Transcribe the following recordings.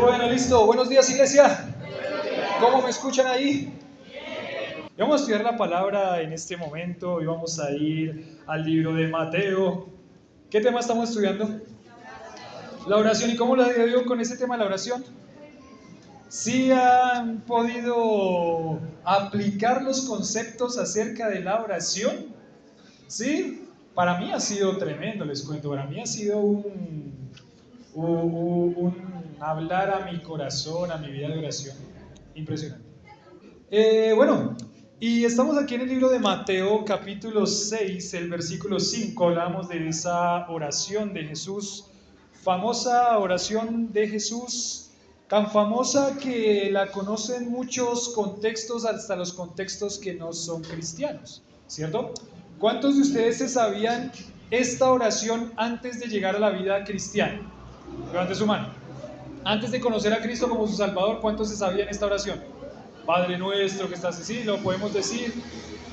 Bueno, listo. Buenos días, iglesia. ¿Cómo me escuchan ahí? Y vamos a estudiar la palabra en este momento y vamos a ir al libro de Mateo. ¿Qué tema estamos estudiando? La oración. ¿Y cómo la dio con ese tema de la oración? ¿Sí han podido aplicar los conceptos acerca de la oración? ¿Sí? Para mí ha sido tremendo, les cuento. Para mí ha sido un hablar a mi corazón, a mi vida de oración. Impresionante. Bueno, y estamos aquí en el libro de Mateo, capítulo 6, el versículo 5. Hablamos de esa oración de Jesús, famosa oración de Jesús, tan famosa que la conocen muchos contextos, hasta los contextos que no son cristianos, ¿cierto? ¿Cuántos de ustedes se sabían esta oración antes de llegar a la vida cristiana? Levante su mano. Antes de conocer a Cristo como su Salvador, ¿cuántos se sabían esta oración? Padre nuestro que estás así, lo podemos decir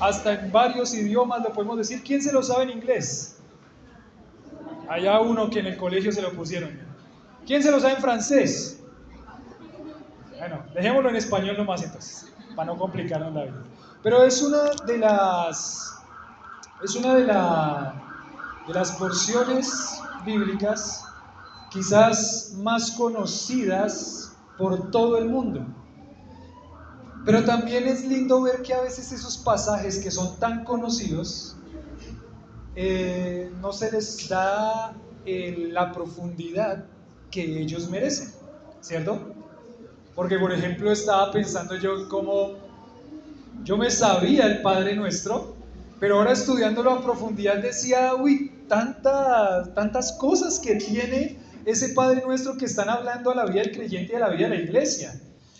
hasta en varios idiomas, lo podemos decir. ¿Quién se lo sabe en inglés? Allá uno que en el colegio se lo pusieron. ¿Quién se lo sabe en francés? Bueno, dejémoslo en español nomás entonces, para no complicarnos la vida. Pero es una de las porciones bíblicas quizás más conocidas por todo el mundo. Pero también es lindo ver que a veces esos pasajes que son tan conocidos no se les da la profundidad que ellos merecen, ¿cierto? Porque, por ejemplo, estaba pensando yo cómo yo me sabía el Padre Nuestro, pero ahora estudiándolo a profundidad decía, uy, tantas cosas que tiene ese Padre Nuestro que están hablando a la vida del creyente y a la vida de la iglesia.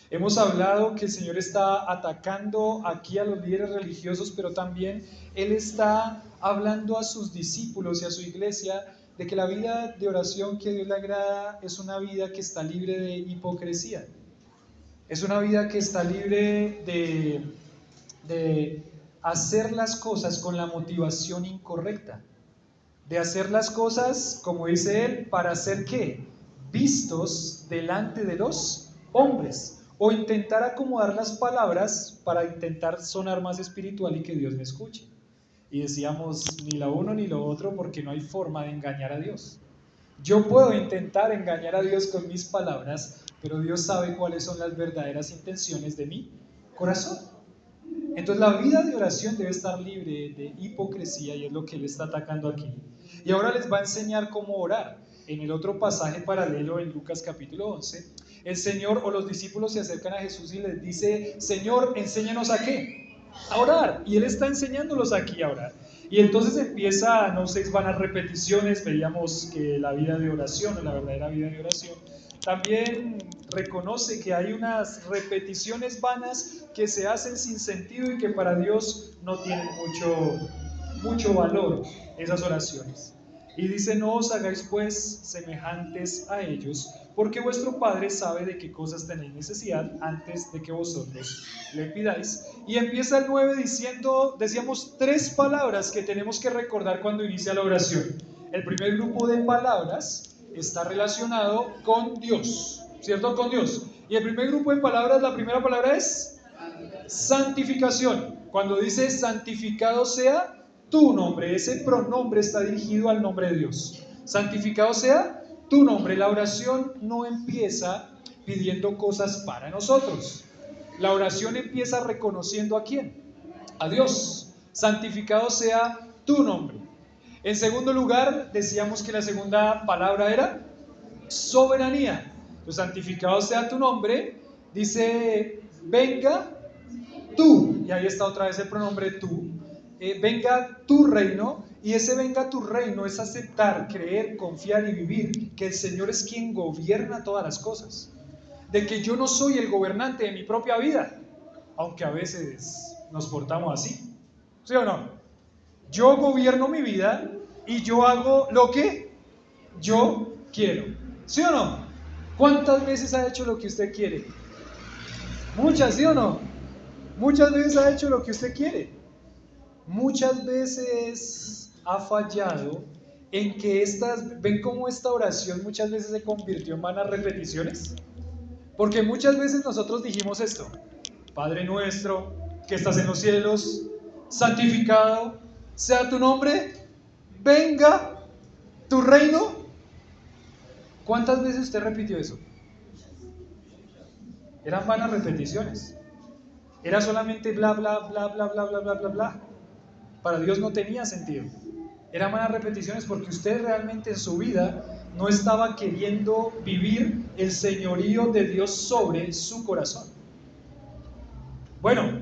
Hemos hablado que el Señor está atacando aquí a los líderes religiosos, pero también Él está hablando a sus discípulos y a su iglesia de que la vida de oración que a Dios le agrada es una vida que está libre de hipocresía. Es una vida que está libre de hacer las cosas con la motivación incorrecta. De hacer las cosas, como dice Él, para hacer ¿qué? Vistos delante de los hombres. O intentar acomodar las palabras para intentar sonar más espiritual y que Dios me escuche. Y decíamos, ni lo uno ni lo otro, porque no hay forma de engañar a Dios. Yo puedo intentar engañar a Dios con mis palabras, pero Dios sabe cuáles son las verdaderas intenciones de mi corazón. Entonces la vida de oración debe estar libre de hipocresía y es lo que Él está atacando aquí. Y ahora les va a enseñar cómo orar. En el otro pasaje paralelo en Lucas capítulo 11, el Señor o los discípulos se acercan a Jesús y les dice, Señor, enséñanos a qué, a orar. Y Él está enseñándolos aquí a orar. Y entonces empieza, no sé, van a repeticiones, veíamos que la vida de oración, la verdadera vida de oración, también reconoce que hay unas repeticiones vanas que se hacen sin sentido y que para Dios no tienen mucho valor esas oraciones. Y dice, no os hagáis pues semejantes a ellos, porque vuestro Padre sabe de qué cosas tenéis necesidad antes de que vosotros le pidáis. Y empieza el 9 diciendo, decíamos, 3 palabras que tenemos que recordar cuando inicia la oración. El primer grupo de palabras está relacionado con Dios, ¿cierto? Con Dios. Y el primer grupo de palabras, la primera palabra es santificación. Cuando dice santificado sea tu nombre, ese pronombre está dirigido al nombre de Dios. Santificado sea tu nombre. La oración no empieza pidiendo cosas para nosotros. La oración empieza reconociendo ¿a quién? A Dios. Santificado sea tu nombre. En segundo lugar, decíamos que la segunda palabra era soberanía. Pues santificado sea tu nombre. Dice, venga tú, y ahí está otra vez el pronombre tú, venga tu reino, y ese venga tu reino es aceptar, creer, confiar y vivir que el Señor es quien gobierna todas las cosas, de que yo no soy el gobernante de mi propia vida, aunque a veces nos portamos así, ¿sí o no? Yo gobierno mi vida y yo hago lo que yo quiero, ¿sí o no? ¿Cuántas veces ha hecho lo que usted quiere? Muchas, ¿sí o no? Muchas veces ha hecho lo que usted quiere. Muchas veces ha fallado en que ven cómo esta oración muchas veces se convirtió en vanas repeticiones. Porque muchas veces nosotros dijimos esto: Padre nuestro que estás en los cielos, santificado sea tu nombre, venga tu reino. ¿Cuántas veces usted repitió eso? Eran vanas repeticiones. Era solamente bla, bla, bla, bla, bla, bla, bla, bla, bla. Para Dios no tenía sentido. Eran vanas repeticiones porque usted realmente en su vida no estaba queriendo vivir el señorío de Dios sobre su corazón. Bueno,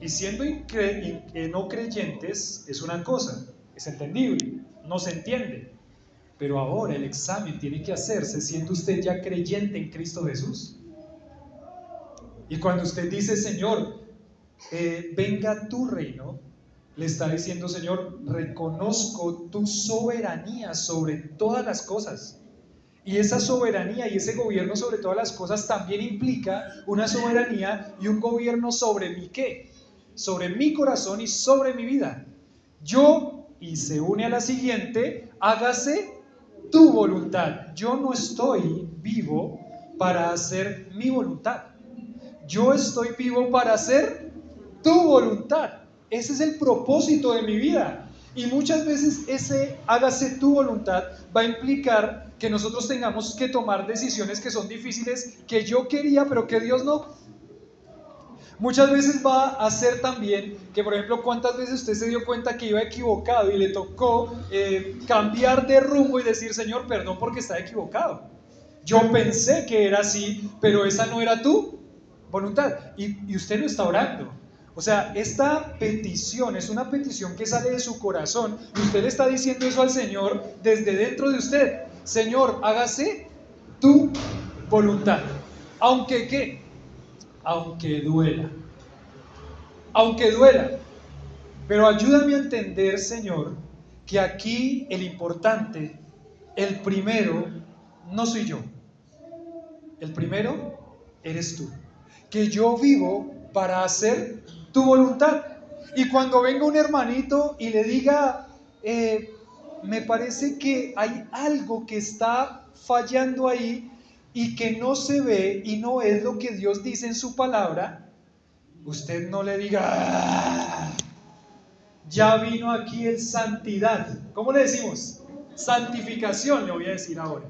y siendo no creyentes es una cosa, es entendible, no se entiende. Pero ahora el examen tiene que hacerse siendo usted ya creyente en Cristo Jesús. Y cuando usted dice, Señor, venga tu reino, le está diciendo, Señor, reconozco tu soberanía sobre todas las cosas. Y esa soberanía y ese gobierno sobre todas las cosas también implica una soberanía y un gobierno sobre mi ¿qué? Sobre mi corazón y sobre mi vida. Yo, y se une a la siguiente, hágase tu voluntad. Yo no estoy vivo para hacer mi voluntad. Yo estoy vivo para hacer tu voluntad. Ese es el propósito de mi vida. Y muchas veces ese hágase tu voluntad va a implicar que nosotros tengamos que tomar decisiones que son difíciles, que yo quería, pero que Dios no. Muchas veces va a ser también que, por ejemplo, ¿cuántas veces usted se dio cuenta que iba equivocado y le tocó cambiar de rumbo y decir, Señor, perdón porque está equivocado? Yo pensé que era así, pero esa no era tu voluntad. Y usted lo está orando. O sea, esta petición es una petición que sale de su corazón y usted le está diciendo eso al Señor desde dentro de usted. Señor, hágase tu voluntad. Aunque ¿qué? Aunque duela. Aunque duela. Pero ayúdame a entender, Señor, que aquí el importante, el primero, no soy yo. El primero eres tú. Que yo vivo para hacer tu voluntad. Y cuando venga un hermanito y le diga, me parece que hay algo que está fallando ahí y que no se ve y no es lo que Dios dice en su palabra, usted no le diga, ya vino aquí el santidad. ¿Cómo le decimos? Santificación, le voy a decir ahora.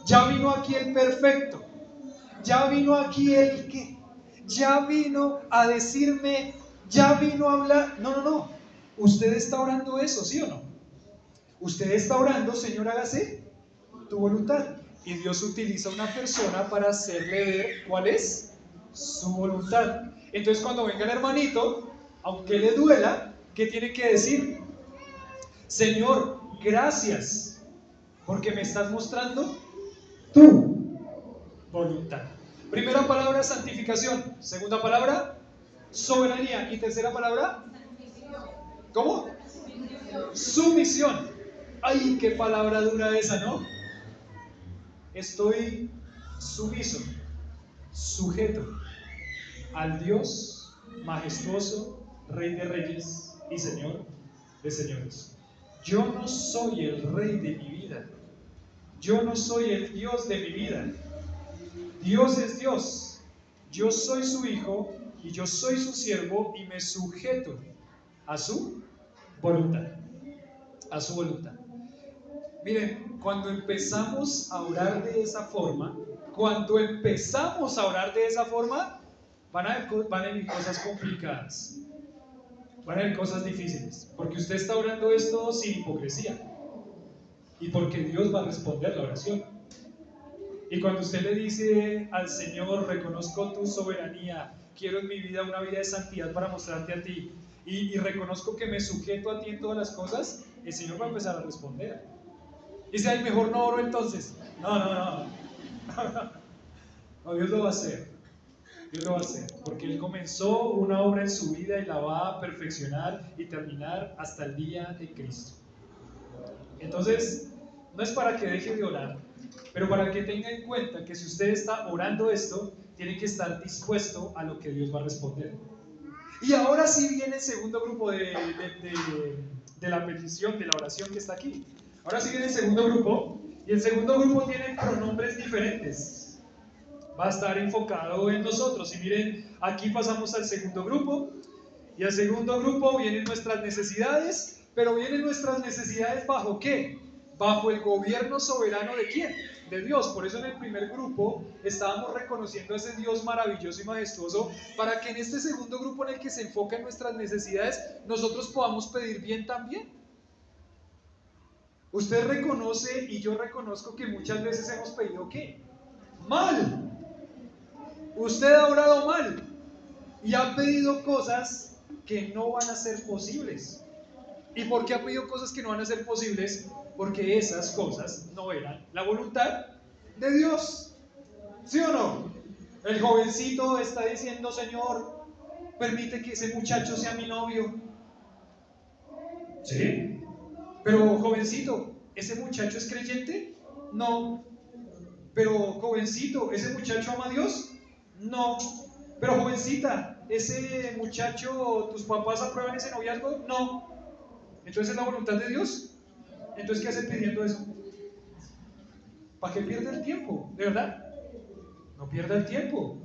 Ya vino aquí el perfecto. Ya vino aquí el que, ya vino a decirme, ya vino a hablar. No, no, no. Usted está orando eso, ¿sí o no? Usted está orando, Señor, hágase tu voluntad. Y Dios utiliza una persona para hacerle ver cuál es su voluntad. Entonces, cuando venga el hermanito, aunque le duela, ¿qué tiene que decir? Señor, gracias, porque me estás mostrando tu voluntad. Primera palabra, santificación. Segunda palabra, soberanía. Y tercera palabra, ¿cómo? Sumisión. Ay, qué palabra dura esa, ¿no? Estoy sumiso, sujeto al Dios majestuoso, Rey de reyes y Señor de señores. Yo no soy el rey de mi vida. Yo no soy el Dios de mi vida. Dios es Dios. Yo soy su hijo y yo soy su siervo y me sujeto a su voluntad. A su voluntad. Miren, cuando empezamos a orar de esa forma, van a venir cosas complicadas. Van a haber cosas difíciles. Porque usted está orando esto sin hipocresía. Y porque Dios va a responder la oración. Y cuando usted le dice al Señor, reconozco tu soberanía, quiero en mi vida una vida de santidad para mostrarte a ti, y reconozco que me sujeto a ti en todas las cosas, el Señor va a empezar a responder. Dice, ay, mejor no oro entonces. No. No, Dios lo va a hacer. Dios lo va a hacer, porque Él comenzó una obra en su vida y la va a perfeccionar y terminar hasta el día de Cristo. Entonces, no es para que deje de orar, pero para que tenga en cuenta que si usted está orando esto, tiene que estar dispuesto a lo que Dios va a responder. Y ahora sí viene el segundo grupo de la petición, de la oración que está aquí. Ahora sí viene el segundo grupo, y el segundo grupo tiene pronombres diferentes. va a estar enfocado en nosotros. Y miren, aquí pasamos al segundo grupo, y al segundo grupo vienen nuestras necesidades, pero vienen nuestras necesidades ¿bajo qué? Bajo el gobierno soberano ¿de quién? De Dios. Por eso en el primer grupo estábamos reconociendo a ese Dios maravilloso y majestuoso, para que en este segundo grupo en el que se enfocan nuestras necesidades, nosotros podamos pedir bien también. Usted reconoce y yo reconozco que muchas veces hemos pedido ¿qué? Mal. Usted ha orado mal y ha pedido cosas que no van a ser posibles. ¿Y por qué ha pedido cosas que no van a ser posibles? Porque esas cosas no eran la voluntad de Dios. ¿Sí o no? El jovencito está diciendo: Señor, permite que ese muchacho sea mi novio. ¿Sí? Pero jovencito, ¿ese muchacho es creyente? No. Pero jovencito, ¿ese muchacho ama a Dios? No. Pero jovencita, ¿ese muchacho, tus papás aprueban ese noviazgo? No. Entonces, ¿es la voluntad de Dios? Entonces, ¿qué hace pidiendo eso? ¿Para qué pierde el tiempo? ¿De verdad? No pierda el tiempo,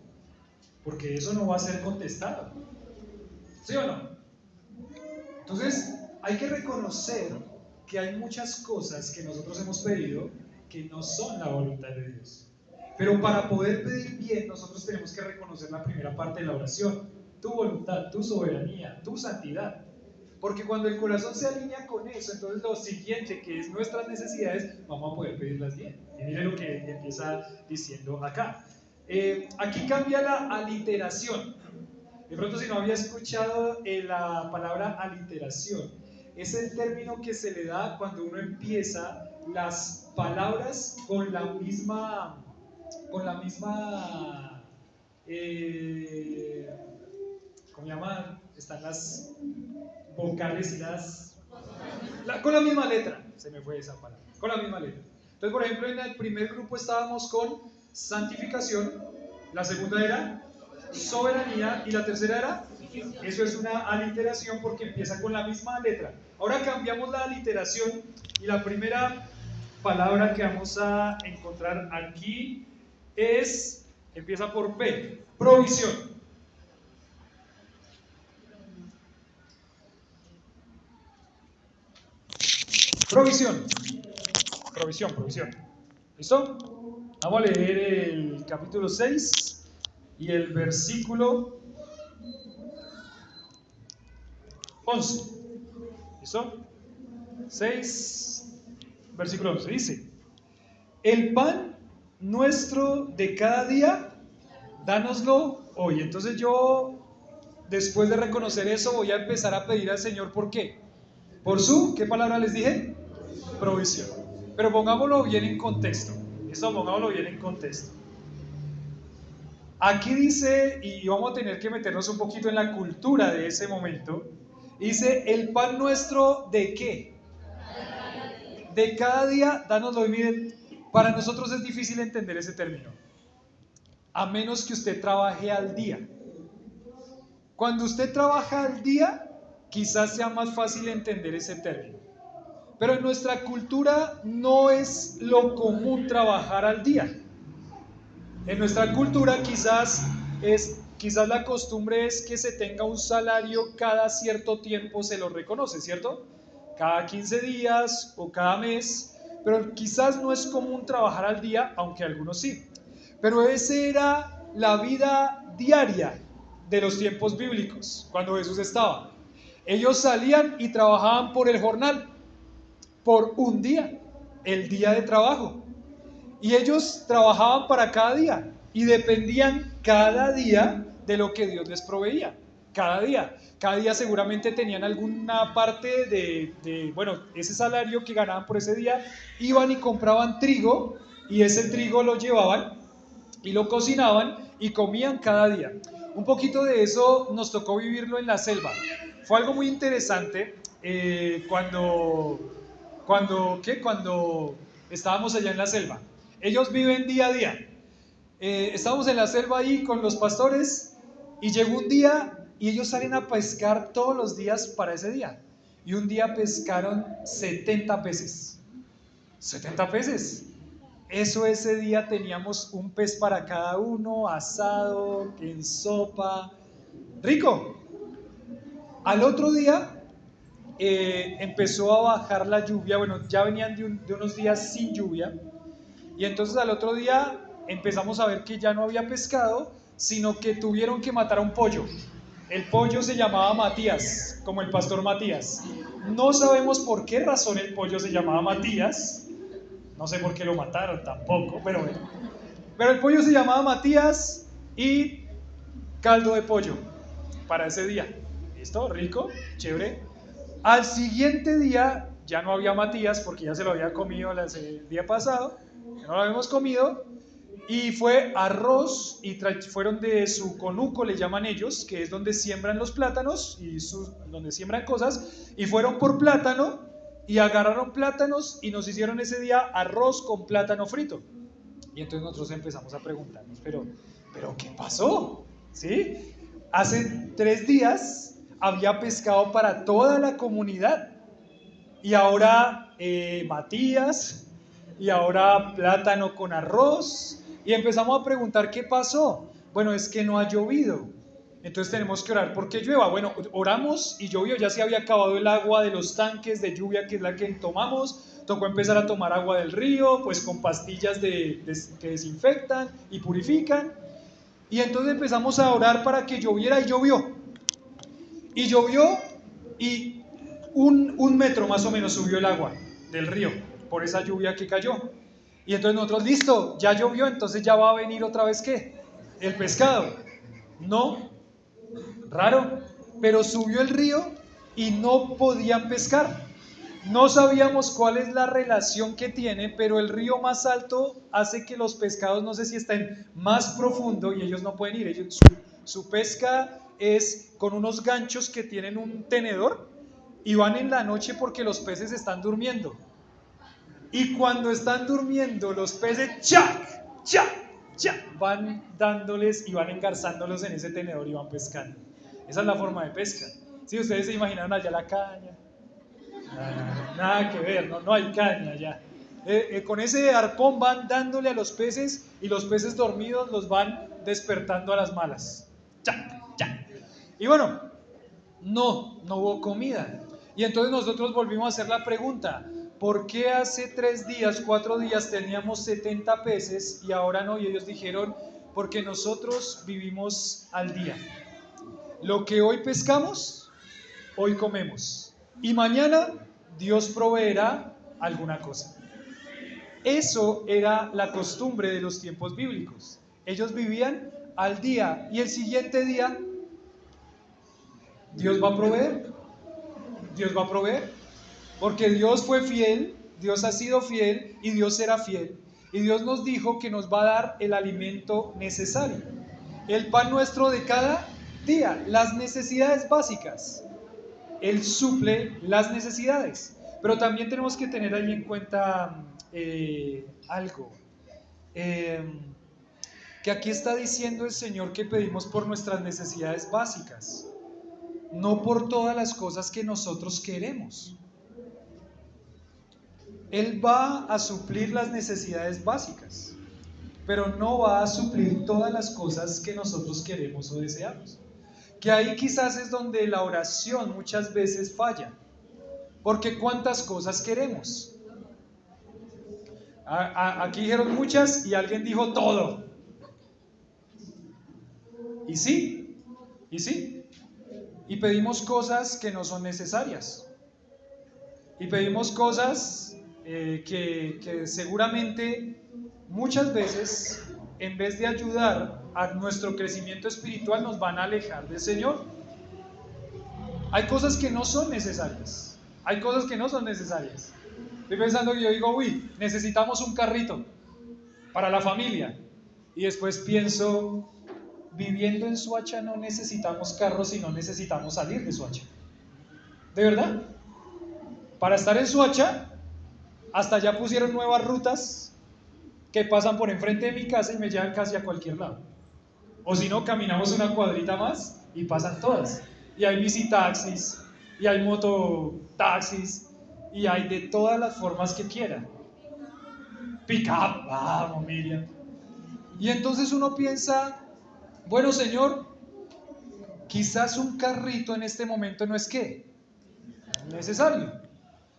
porque eso no va a ser contestado. ¿Sí o no? Entonces, hay que reconocer que hay muchas cosas que nosotros hemos pedido que no son la voluntad de Dios. Pero para poder pedir bien, nosotros tenemos que reconocer la primera parte de la oración: tu voluntad, tu soberanía, tu santidad. Porque cuando el corazón se alinea con eso, entonces lo siguiente, que es nuestras necesidades, vamos a poder pedirlas bien. Y miren lo que empieza diciendo acá. Aquí cambia la aliteración. De pronto, si no había escuchado la palabra aliteración, es el término que se le da cuando uno empieza las palabras con la misma, ¿cómo llaman? Están las vocales y con la misma letra, se me fue esa palabra, con la misma letra. Entonces, por ejemplo, en el primer grupo estábamos con santificación, la segunda era soberanía y la tercera era, eso es una aliteración porque empieza con la misma letra. Ahora cambiamos la aliteración y la primera palabra que vamos a encontrar aquí empieza por P, provisión. Provisión. Provisión. ¿Listo? Vamos a leer el capítulo 6 y el versículo 11. ¿Listo? 6, versículo 11. Dice: el pan nuestro de cada día, dánoslo hoy. Entonces yo, después de reconocer eso, voy a empezar a pedir al Señor, ¿por qué? Por su, ¿qué palabra les dije? Provisión. Pero pongámoslo bien en contexto. Eso, pongámoslo bien en contexto. Aquí dice, y vamos a tener que meternos un poquito en la cultura de ese momento, dice: el pan nuestro ¿de qué? De cada día, dánoslo. Y miren, para nosotros es difícil entender ese término, a menos que usted trabaje al día. Cuando usted trabaja al día, quizás sea más fácil entender ese término. Pero en nuestra cultura no es lo común trabajar al día. En nuestra cultura quizás la costumbre es que se tenga un salario cada cierto tiempo, se lo reconoce, ¿cierto? Cada 15 días o cada mes, pero quizás no es común trabajar al día, aunque algunos sí. Pero esa era la vida diaria de los tiempos bíblicos, cuando Jesús estaba. Ellos salían y trabajaban por el jornal, por un día, el día de trabajo. Y ellos trabajaban para cada día y dependían cada día de lo que Dios les proveía. Cada día seguramente tenían alguna parte bueno, ese salario que ganaban por ese día, iban y compraban trigo y ese trigo lo llevaban y lo cocinaban y comían cada día. Un poquito de eso nos tocó vivirlo en la selva. Fue algo muy interesante cuando estábamos allá en la selva. Ellos viven día a día. Estábamos en la selva ahí con los pastores y llegó un día y ellos salen a pescar todos los días para ese día. Y un día pescaron 70 peces. 70 peces. Eso ese día teníamos un pez para cada uno, asado, en sopa, rico. Al otro día empezó a bajar la lluvia, bueno, ya venían de unos días sin lluvia, y entonces al otro día empezamos a ver que ya no había pescado, sino que tuvieron que matar a un pollo. El pollo se llamaba Matías, como el pastor Matías. No sabemos por qué razón el pollo se llamaba Matías, no sé por qué lo mataron tampoco, pero bueno. Pero el pollo se llamaba Matías y caldo de pollo para ese día. ¿Listo? Rico, chévere. Al siguiente día ya no había Matías porque ya se lo había comido el día pasado, ya no lo habíamos comido, y fue arroz y fueron de su conuco, le llaman ellos, que es donde siembran los plátanos y donde siembran cosas, y fueron por plátano y agarraron plátanos y nos hicieron ese día arroz con plátano frito. Y entonces nosotros empezamos a preguntarnos, pero ¿qué pasó? ¿Sí? Hace 3 días había pescado para toda la comunidad y ahora Matías y ahora plátano con arroz, y empezamos a preguntar qué pasó. Bueno, es que no ha llovido, entonces tenemos que orar porque llueva. Bueno, oramos y llovió, ya se había acabado el agua de los tanques de lluvia, que es la que tomamos. Tocó empezar a tomar agua del río, pues con pastillas que desinfectan y purifican. Y entonces empezamos a orar para que lloviera y llovió. Y llovió y un metro más o menos subió el agua del río por esa lluvia que cayó. Y entonces nosotros, listo, ya llovió, entonces ya va a venir otra vez ¿qué? El pescado. No, raro, pero subió el río y no podían pescar. No sabíamos cuál es la relación que tiene, pero el río más alto hace que los pescados, no sé si estén más profundo y ellos no pueden ir. Su pesca es con unos ganchos que tienen un tenedor y van en la noche porque los peces están durmiendo. Y cuando están durmiendo, los peces ¡chac! ¡Chac! ¡Chac! Van dándoles y van engarzándolos en ese tenedor y van pescando. Esa es la forma de pesca. Si ustedes se imaginaron allá la caña, nada que ver, no hay caña ya. Con ese arpón van dándole a los peces y los peces dormidos los van despertando a las malas. ¡Chac! ¡Chac! Y bueno, no hubo comida. Y entonces nosotros volvimos a hacer la pregunta, ¿por qué hace 3 días, 4 días teníamos 70 peces y ahora no? Y ellos dijeron, porque nosotros vivimos al día. Lo que hoy pescamos, hoy comemos. Y mañana Dios proveerá alguna cosa. Eso era la costumbre de los tiempos bíblicos. Ellos vivían al día y el siguiente día Dios va a proveer. Dios va a proveer. Porque Dios fue fiel, Dios ha sido fiel y Dios será fiel. Y Dios nos dijo que nos va a dar el alimento necesario. El pan nuestro de cada día, las necesidades básicas. Él suple las necesidades. Pero también tenemos que tener ahí en cuenta algo. Que aquí está diciendo el Señor que pedimos por nuestras necesidades básicas, no por todas las cosas que nosotros queremos. Él va a suplir las necesidades básicas, pero no va a suplir todas las cosas que nosotros queremos o deseamos. Que ahí quizás es donde la oración muchas veces falla, porque ¿cuántas cosas queremos? Aquí dijeron muchas y alguien dijo todo. Y sí, y pedimos cosas que no son necesarias. Y pedimos cosas que seguramente muchas veces, en vez de ayudar a nuestro crecimiento espiritual, nos van a alejar del Señor. Hay cosas que no son necesarias. Hay cosas que no son necesarias. Estoy pensando que yo digo, uy, necesitamos un carrito para la familia. Y después pienso, viviendo en Soacha no necesitamos carros y no necesitamos salir de Soacha. ¿De verdad? Para estar en Soacha, hasta ya pusieron nuevas rutas que pasan por enfrente de mi casa y me llevan casi a cualquier lado. O si no, caminamos una cuadrita más y pasan todas. Y hay bicitaxis, y hay mototaxis, y hay de todas las formas que quieran. Pick-up, vamos, Miriam. Y entonces uno piensa, bueno, Señor, quizás un carrito en este momento no es ¿qué? Necesario.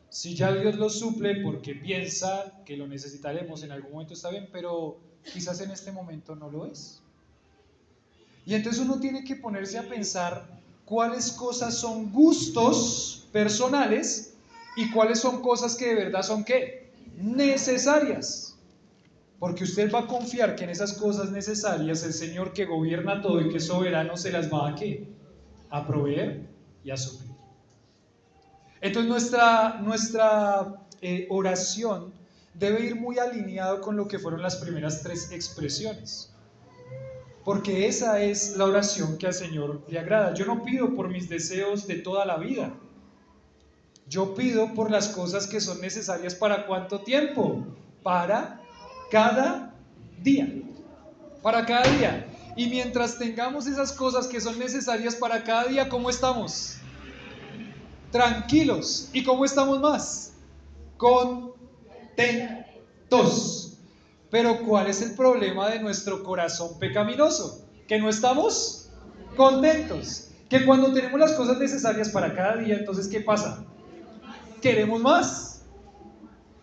Si ya Dios lo suple porque piensa que lo necesitaremos en algún momento, está bien, pero quizás en este momento no lo es. Y entonces uno tiene que ponerse a pensar cuáles cosas son gustos personales y cuáles son cosas que de verdad son ¿qué? Necesarias. Porque usted va a confiar que en esas cosas necesarias el Señor que gobierna todo y que es soberano se las va a ¿qué? A proveer y a suplir. Entonces nuestra oración debe ir muy alineado con lo que fueron las primeras 3 expresiones. Porque esa es la oración que al Señor le agrada. Yo no pido por mis deseos de toda la vida. Yo pido por las cosas que son necesarias para ¿cuánto tiempo? Para cada día. Para cada día. Y mientras tengamos esas cosas que son necesarias para cada día, ¿cómo estamos? Tranquilos. ¿Y cómo estamos más? Contentos. Pero ¿cuál es el problema de nuestro corazón pecaminoso? Que no estamos contentos. Que cuando tenemos las cosas necesarias para cada día, entonces ¿qué pasa? Queremos más.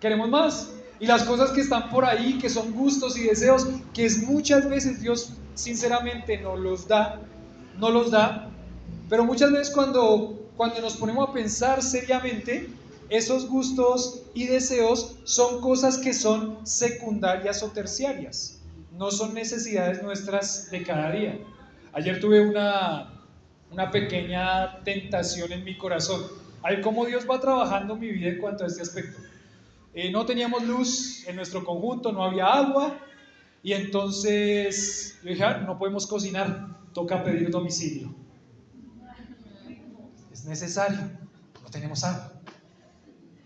Queremos más. Y las cosas que están por ahí, que son gustos y deseos, que es muchas veces Dios sinceramente no los da, pero muchas veces cuando nos ponemos a pensar seriamente, esos gustos y deseos son cosas que son secundarias o terciarias, no son necesidades nuestras de cada día. Ayer tuve una pequeña tentación en mi corazón, a ver cómo Dios va trabajando mi vida en cuanto a este aspecto. No teníamos luz en nuestro conjunto, no había agua, y entonces yo dije, no podemos cocinar, toca pedir domicilio. Es necesario, no tenemos agua.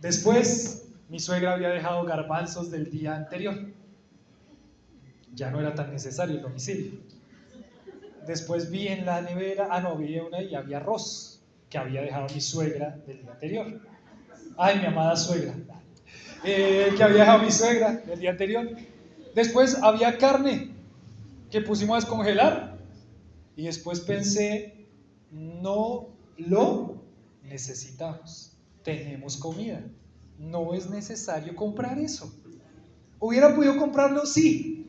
Después, mi suegra había dejado garbanzos del día anterior. Ya no era tan necesario el domicilio. Después vi en la nevera, vi una y había arroz que había dejado mi suegra del día anterior. Ay, mi amada suegra. Que había dejado mi suegra del día anterior. Después había carne que pusimos a descongelar. Y después pensé, no lo necesitamos. Tenemos comida. No es necesario comprar eso. ¿Hubiera podido comprarlo? Sí,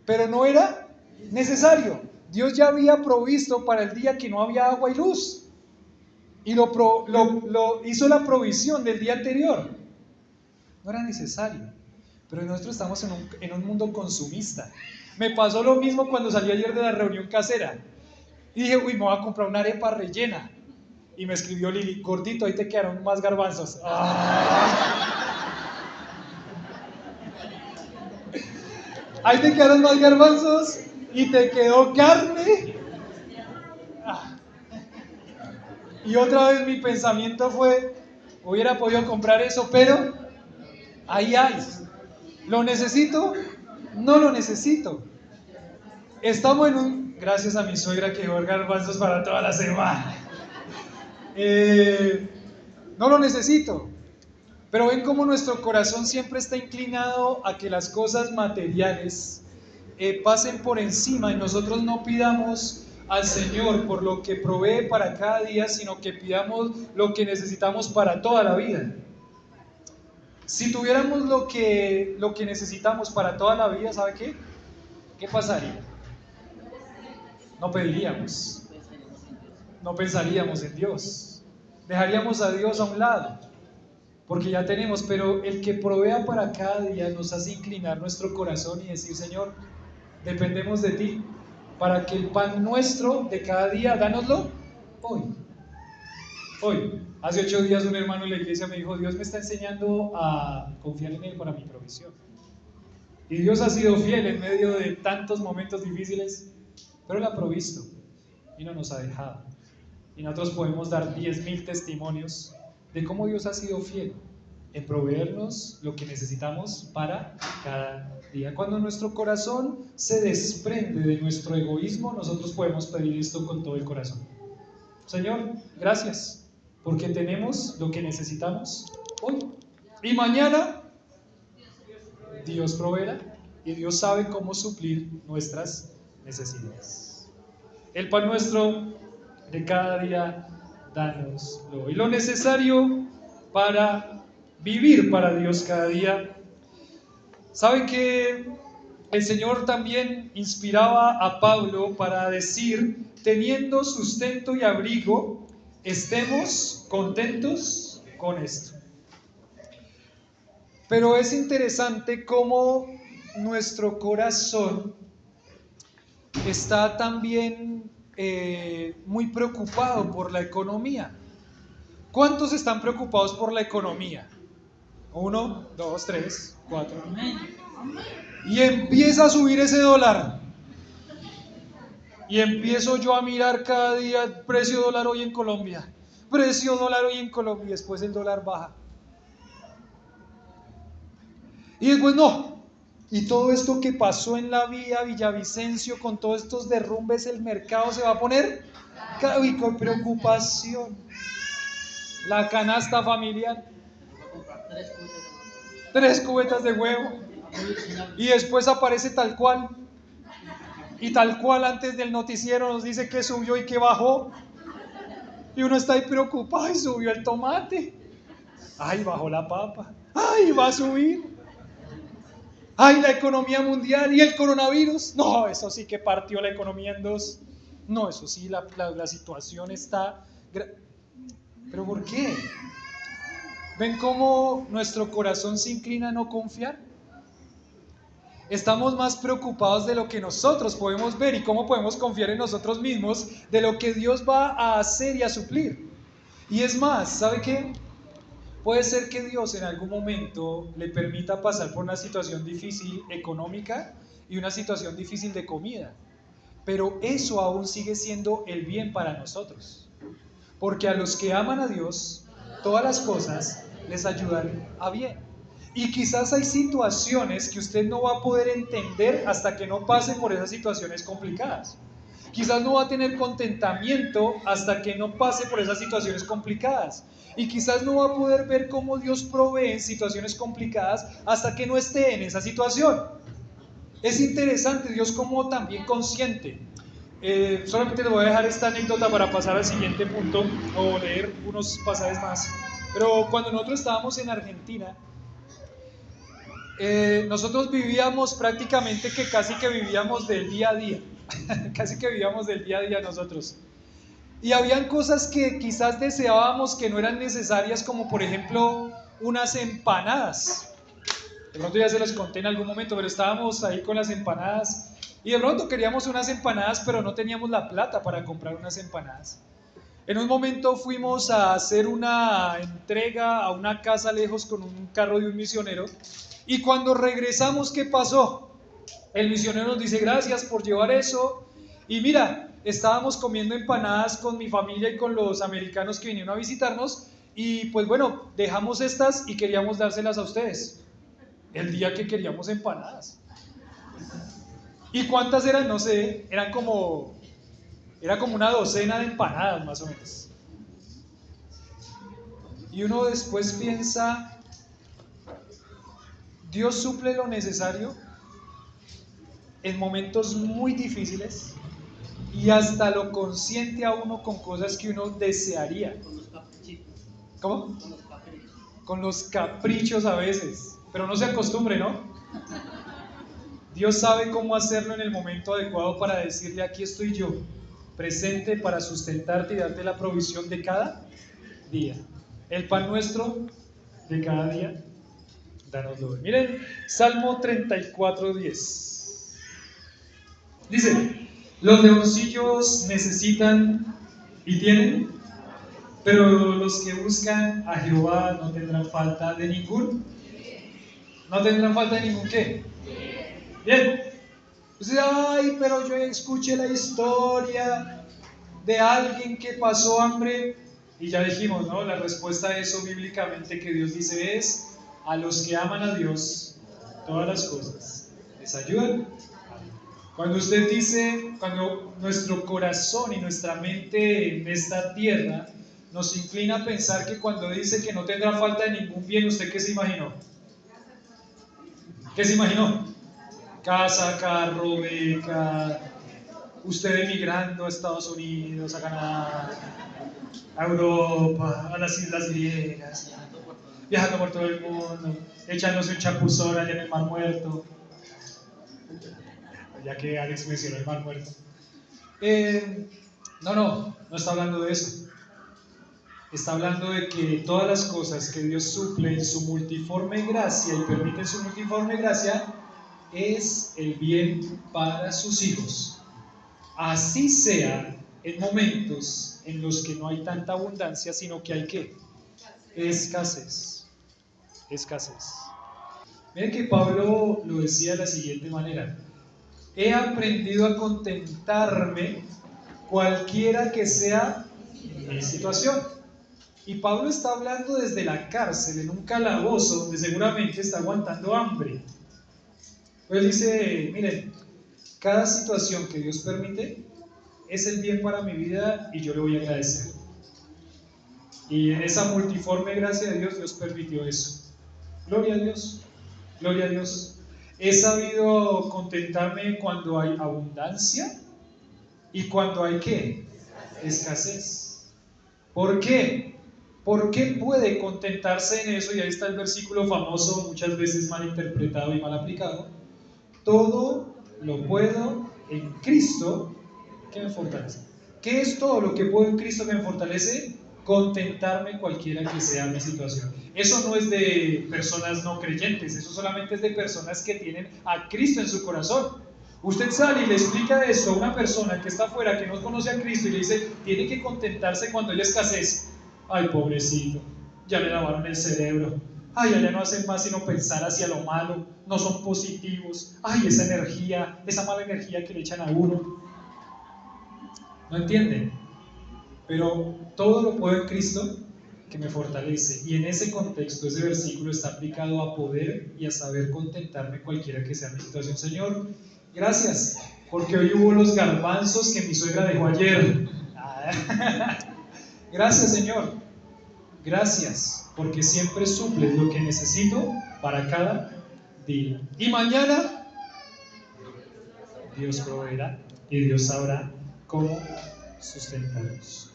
pero no era necesario. Dios ya había provisto para el día que no había agua y luz. Y lo hizo la provisión del día anterior. No era necesario. Pero nosotros estamos en un mundo consumista. Me pasó lo mismo cuando salí ayer de la reunión casera. Y dije, me voy a comprar una arepa rellena. Y me escribió Lili, gordito, ahí te quedaron más garbanzos. Ahí te quedaron más garbanzos y te quedó carne. Y otra vez mi pensamiento fue, hubiera podido comprar eso, pero ahí hay. ¿Lo necesito? No lo necesito. Estamos gracias a mi suegra que dejó garbanzos para toda la semana. No lo necesito. Pero ven cómo nuestro corazón siempre está inclinado a que las cosas materiales pasen por encima y nosotros no pidamos al Señor por lo que provee para cada día, sino que pidamos lo que necesitamos para toda la vida. Si tuviéramos lo que necesitamos para toda la vida, ¿sabe qué? ¿Qué pasaría? No pediríamos, no pensaríamos en Dios, dejaríamos a Dios a un lado, porque ya tenemos, pero el que provea para cada día nos hace inclinar nuestro corazón y decir, Señor, dependemos de ti, para que el pan nuestro de cada día, dánoslo hoy. Hoy, hace 8 días un hermano en la iglesia me dijo, Dios me está enseñando a confiar en Él para mi provisión. Y Dios ha sido fiel en medio de tantos momentos difíciles, pero Él ha provisto y no nos ha dejado. Y nosotros podemos dar 10,000 testimonios de cómo Dios ha sido fiel en proveernos lo que necesitamos para cada día. Cuando nuestro corazón se desprende de nuestro egoísmo, nosotros podemos pedir esto con todo el corazón. Señor, gracias, porque tenemos lo que necesitamos hoy. Y mañana Dios proveerá y Dios sabe cómo suplir nuestras necesidades. El pan nuestro de cada día, dánoslo. Y lo necesario para vivir para Dios cada día. ¿Saben que el Señor también inspiraba a Pablo para decir, teniendo sustento y abrigo, estemos contentos con esto? Pero es interesante cómo nuestro corazón está también muy preocupado por la economía. ¿Cuántos están preocupados por la economía? 1, 2, 3, 4. Y empieza a subir ese dólar. Y empiezo yo a mirar cada día precio dólar hoy en Colombia. Precio dólar hoy en Colombia. Y después el dólar baja. Y después no. Y todo esto que pasó en la vía Villavicencio con todos estos derrumbes, el mercado se va a poner y con preocupación. La canasta familiar. 3 cubetas de huevo. Y después aparece tal cual. Y tal cual antes del noticiero nos dice que subió y que bajó. Y uno está ahí preocupado. Ay, subió el tomate. Ay, bajó la papa. Ay, va a subir. Ay, la economía mundial y el coronavirus. No, eso sí que partió la economía en dos. No, eso sí, la situación está... ¿Pero por qué? ¿Ven cómo nuestro corazón se inclina a no confiar? Estamos más preocupados de lo que nosotros podemos ver y cómo podemos confiar en nosotros mismos de lo que Dios va a hacer y a suplir. Y es más, ¿sabe qué? Puede ser que Dios en algún momento le permita pasar por una situación difícil económica y una situación difícil de comida, pero eso aún sigue siendo el bien para nosotros, porque a los que aman a Dios, todas las cosas les ayudan a bien. Y quizás hay situaciones que usted no va a poder entender hasta que no pase por esas situaciones complicadas. Quizás no va a tener contentamiento hasta que no pase por esas situaciones complicadas. Y quizás no va a poder ver cómo Dios provee en situaciones complicadas hasta que no esté en esa situación. Es interesante, Dios como también consciente. Solamente le voy a dejar esta anécdota para pasar al siguiente punto o leer unos pasajes más. Pero cuando nosotros estábamos en Argentina, nosotros vivíamos prácticamente que casi que vivíamos del día a día. Casi que vivíamos del día a día nosotros. Y habían cosas que quizás deseábamos que no eran necesarias, como por ejemplo unas empanadas. De pronto ya se los conté en algún momento, pero estábamos ahí con las empanadas y de pronto queríamos unas empanadas, pero no teníamos la plata para comprar unas empanadas. En un momento fuimos a hacer una entrega a una casa lejos con un carro de un misionero y cuando regresamos, ¿qué pasó? El misionero nos dice gracias por llevar eso y mira, estábamos comiendo empanadas con mi familia y con los americanos que vinieron a visitarnos y pues bueno, dejamos estas y queríamos dárselas a ustedes el día que queríamos empanadas. ¿Y cuántas eran? No sé, era como una docena de empanadas más o menos. Y uno después piensa, Dios suple lo necesario en momentos muy difíciles y hasta lo consiente a uno con cosas que uno desearía. ¿Cómo? Con los caprichos a veces, pero no se acostumbre, ¿no? Dios sabe cómo hacerlo en el momento adecuado para decirle, aquí estoy yo, presente para sustentarte y darte la provisión de cada día. El pan nuestro de cada día, danoslo hoy. Miren, Salmo 34:10. Dice, los leoncillos necesitan y tienen, pero los que buscan a Jehová no tendrán falta de ningún. ¿No tendrán falta de ningún qué? Bien. Entonces, ay, pero yo escuché la historia de alguien que pasó hambre. Y ya dijimos, ¿no? La respuesta a eso bíblicamente que Dios dice es, a los que aman a Dios, todas las cosas les ayudan. Cuando usted dice, cuando nuestro corazón y nuestra mente en esta tierra nos inclina a pensar que cuando dice que no tendrá falta de ningún bien, ¿usted qué se imaginó? ¿Qué se imaginó? Casa, carro, beca, usted emigrando a Estados Unidos, a Canadá, a Europa, a las Islas Griegas, viajando por todo el mundo, echándose un chapuzón allá en el Mar Muerto, ya que Alex mencionó el Mar Muerto. No está hablando de eso. Está hablando de que todas las cosas que Dios suple en su multiforme gracia y permite en su multiforme gracia es el bien para sus hijos. Así sea en momentos en los que no hay tanta abundancia, sino que hay ¿qué? Escasez. Escasez. Miren que Pablo lo decía de la siguiente manera: he aprendido a contentarme cualquiera que sea mi situación. Y Pablo está hablando desde la cárcel, en un calabozo donde seguramente está aguantando hambre. Pues dice, miren, cada situación que Dios permite es el bien para mi vida y yo le voy a agradecer. Y en esa multiforme gracia de Dios, Dios permitió eso. Gloria a Dios, gloria a Dios. He sabido contentarme cuando hay abundancia y cuando hay ¿qué? Escasez. ¿Por qué? ¿Por qué puede contentarse en eso? Y ahí está el versículo famoso, muchas veces mal interpretado y mal aplicado. Todo lo puedo en Cristo que me fortalece. ¿Qué es todo lo que puedo en Cristo que me fortalece? Contentarme cualquiera que sea mi situación. Eso no es de personas no creyentes, eso solamente es de personas que tienen a Cristo en su corazón. Usted sale y le explica esto a una persona que está afuera, que no conoce a Cristo, y le dice, tiene que contentarse cuando haya escasez. Ay, pobrecito, ya le lavaron el cerebro. Ay, allá no hacen más sino pensar hacia lo malo, no son positivos. Ay, esa energía, esa mala energía que le echan a uno. ¿No entienden? Pero todo lo puedo en Cristo que me fortalece. Y en ese contexto, ese versículo está aplicado a poder y a saber contentarme cualquiera que sea mi situación. Señor, gracias, porque hoy hubo los garbanzos que mi suegra dejó ayer. Gracias, Señor. Gracias, porque siempre suples lo que necesito para cada día. Y mañana Dios proveerá y Dios sabrá cómo sustentarnos.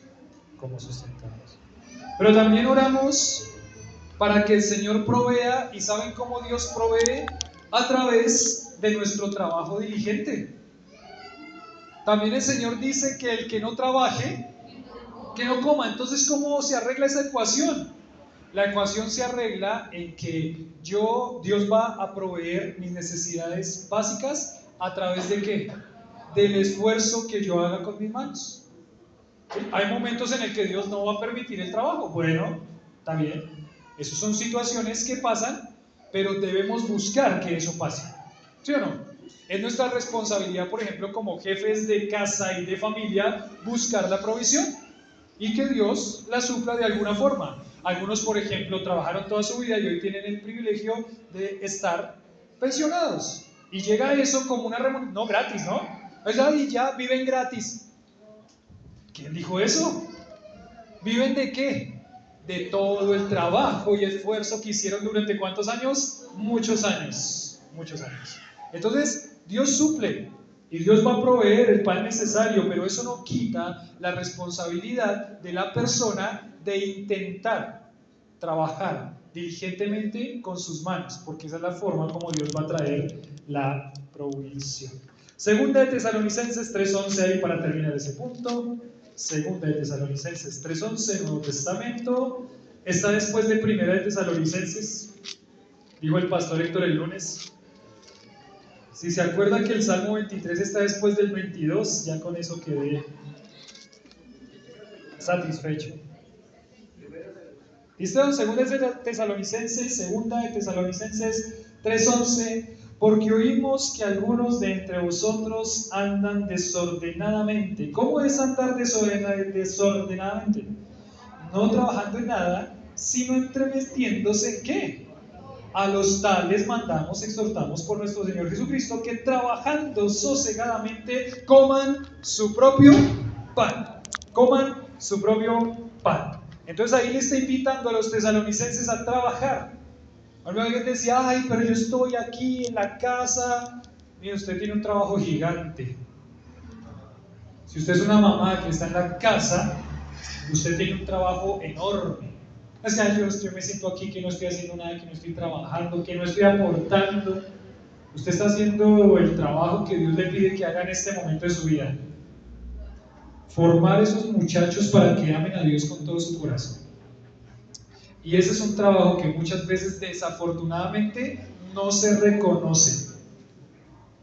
Cómo sustentarnos. Pero también oramos para que el Señor provea, y ¿saben cómo Dios provee? A través de nuestro trabajo diligente. También el Señor dice que el que no trabaje, que no coma. Entonces, ¿cómo se arregla esa ecuación? La ecuación se arregla en que Dios va a proveer mis necesidades básicas a través de ¿qué? Del esfuerzo que yo haga con mis manos. ¿Sí? Hay momentos en el que Dios no va a permitir el trabajo. Bueno, está bien. Esas son situaciones que pasan, pero debemos buscar que eso pase. ¿Sí o no? Es nuestra responsabilidad, por ejemplo, como jefes de casa y de familia, buscar la provisión y que Dios la supla de alguna forma. Algunos, por ejemplo, trabajaron toda su vida y hoy tienen el privilegio de estar pensionados. Y llega eso como una remuneración, no gratis, ¿no? Y ya viven gratis. ¿Quién dijo eso? ¿Viven de qué? De todo el trabajo y esfuerzo que hicieron durante ¿cuántos años? Muchos años. Muchos años. Entonces, Dios suple. Y Dios va a proveer el pan necesario, pero eso no quita la responsabilidad de la persona de intentar trabajar diligentemente con sus manos, porque esa es la forma como Dios va a traer la provisión. Segunda de Tesalonicenses 3:11, ahí para terminar ese punto. Segunda de Tesalonicenses 3:11, Nuevo Testamento. Está después de Primera de Tesalonicenses, dijo el pastor Héctor el lunes. Si se acuerda que el Salmo 23 está después del 22, ya con eso quedé satisfecho. ¿Listo? Segunda de Tesalonicenses 3:11, porque oímos que algunos de entre vosotros andan desordenadamente. ¿Cómo es andar desordenadamente? No trabajando en nada, sino entremetiéndose en ¿qué? A los tales mandamos, exhortamos por nuestro Señor Jesucristo, que trabajando sosegadamente coman su propio pan. Coman su propio pan. Entonces ahí le está invitando a los tesalonicenses a trabajar. Alguien decía, ay, pero yo estoy aquí en la casa. Mire, usted tiene un trabajo gigante. Si usted es una mamá que está en la casa, usted tiene un trabajo enorme. Es que yo me siento aquí que no estoy haciendo nada, que no estoy trabajando, que no estoy aportando. Usted está haciendo el trabajo que Dios le pide que haga en este momento de su vida. Formar esos muchachos para que amen a Dios con todo su corazón. Y ese es un trabajo que muchas veces desafortunadamente no se reconoce.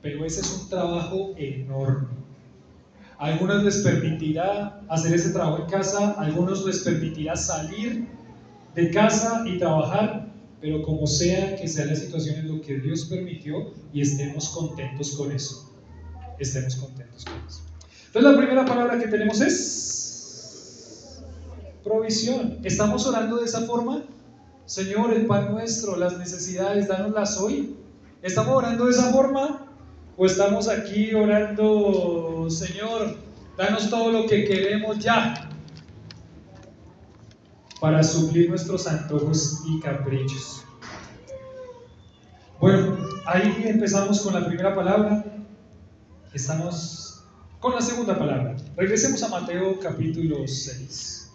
Pero ese es un trabajo enorme. A algunos les permitirá hacer ese trabajo en casa, a algunos les permitirá salir de casa y trabajar, pero como sea que sea la situación en lo que Dios permitió, y estemos contentos con eso. Estemos contentos con eso. Entonces la primera palabra que tenemos es provisión. ¿Estamos orando de esa forma? Señor, el pan nuestro, las necesidades, dánoslas hoy. ¿Estamos orando de esa forma? ¿O estamos aquí orando, Señor, danos todo lo que queremos ya, para suplir nuestros antojos y caprichos? Bueno, ahí empezamos con la primera palabra. Estamos con la segunda palabra. Regresemos a Mateo capítulo 6.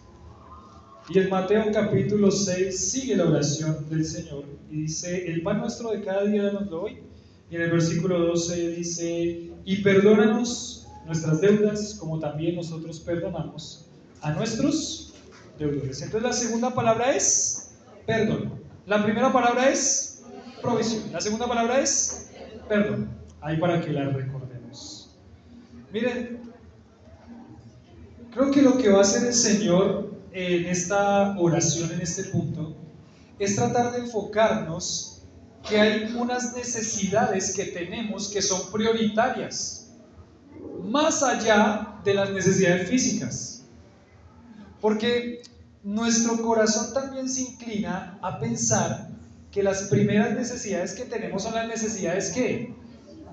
Y en Mateo capítulo 6 sigue la oración del Señor y dice, el pan nuestro de cada día danoslo hoy. Y en el versículo 12 dice, y perdónanos nuestras deudas como también nosotros perdonamos a nuestros deudores. Entonces la segunda palabra es perdón. La primera palabra es provisión. La segunda palabra es perdón. Ahí para que la recordemos. Miren, creo que lo que va a hacer el Señor en esta oración, en este punto, es tratar de enfocarnos que hay unas necesidades que tenemos que son prioritarias, más allá de las necesidades físicas. Porque nuestro corazón también se inclina a pensar que las primeras necesidades que tenemos son las necesidades ¿qué?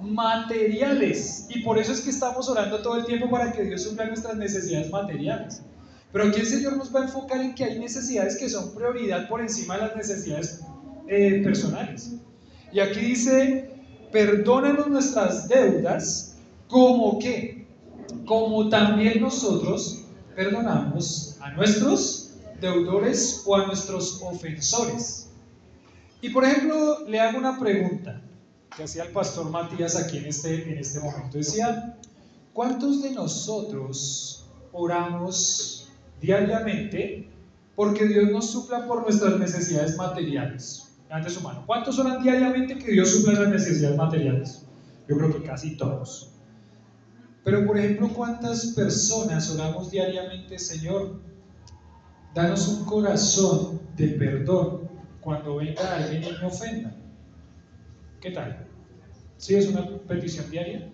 Materiales. Y por eso es que estamos orando todo el tiempo para que Dios supla nuestras necesidades materiales. Pero aquí el Señor nos va a enfocar en que hay necesidades que son prioridad por encima de las necesidades personales. Y aquí dice, perdónanos nuestras deudas, ¿como qué? Como también nosotros perdonamos a nuestros deudores o a nuestros ofensores. Y por ejemplo, le hago una pregunta que hacía el pastor Matías aquí en este momento. Decía, ¿cuántos de nosotros oramos diariamente porque Dios nos supla por nuestras necesidades materiales? Levante su mano. ¿Cuántos oran diariamente que Dios supla las necesidades materiales? Yo creo que casi todos. Pero por ejemplo, ¿cuántas personas oramos diariamente, Señor, danos un corazón de perdón cuando venga alguien y me ofenda? ¿Qué tal? ¿Sí es una petición diaria?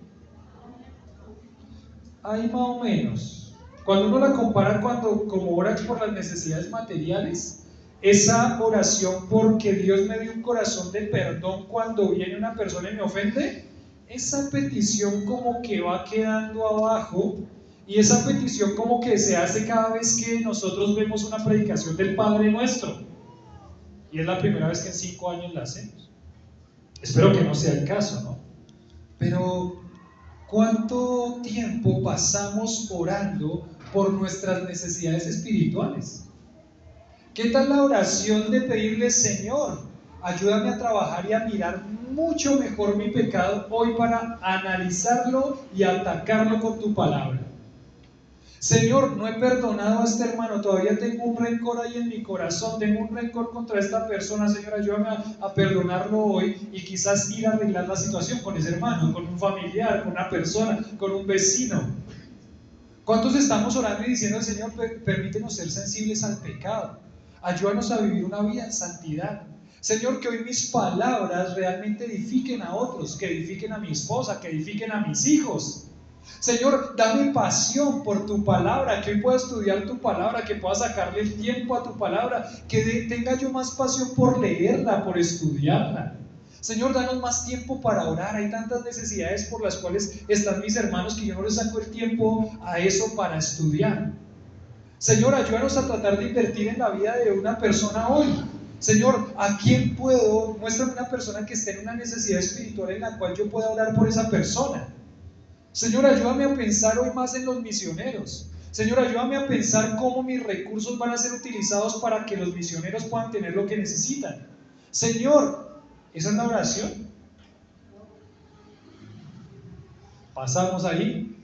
Ahí más o menos. Cuando uno la compara como oras por las necesidades materiales, esa oración porque Dios me dio un corazón de perdón cuando viene una persona y me ofende, esa petición como que va quedando abajo, y esa petición como que se hace cada vez que nosotros vemos una predicación del Padre Nuestro, y es la primera vez que en 5 años la hacemos. Espero que no sea el caso, ¿no? Pero ¿cuánto tiempo pasamos orando por nuestras necesidades espirituales? ¿Qué tal la oración de pedirle, Señor, ayúdame a trabajar y a mirar mucho mejor mi pecado hoy para analizarlo y atacarlo con tu palabra? Señor, no he perdonado a este hermano, todavía tengo un rencor ahí en mi corazón, tengo un rencor contra esta persona. Señor, ayúdame a perdonarlo hoy y quizás ir a arreglar la situación con ese hermano, con un familiar, con una persona, con un vecino. ¿Cuántos estamos orando y diciendo al Señor, permítenos ser sensibles al pecado? Ayúdanos a vivir una vida en santidad. Señor, que hoy mis palabras realmente edifiquen a otros, que edifiquen a mi esposa, que edifiquen a mis hijos. Señor, dame pasión por tu palabra, que hoy pueda estudiar tu palabra, que pueda sacarle el tiempo a tu palabra, que tenga yo más pasión por leerla, por estudiarla. Señor, danos más tiempo para orar. Hay tantas necesidades por las cuales están mis hermanos que yo no les saco el tiempo a eso para estudiar. Señor, ayúdanos a tratar de invertir en la vida de una persona hoy. Señor, ¿a quién puedo? Muéstrame una persona que esté en una necesidad espiritual en la cual yo pueda orar por esa persona. Señor, ayúdame a pensar hoy más en los misioneros. Señor, ayúdame a pensar cómo mis recursos van a ser utilizados para que los misioneros puedan tener lo que necesitan. Señor, esa es la oración. Pasamos ahí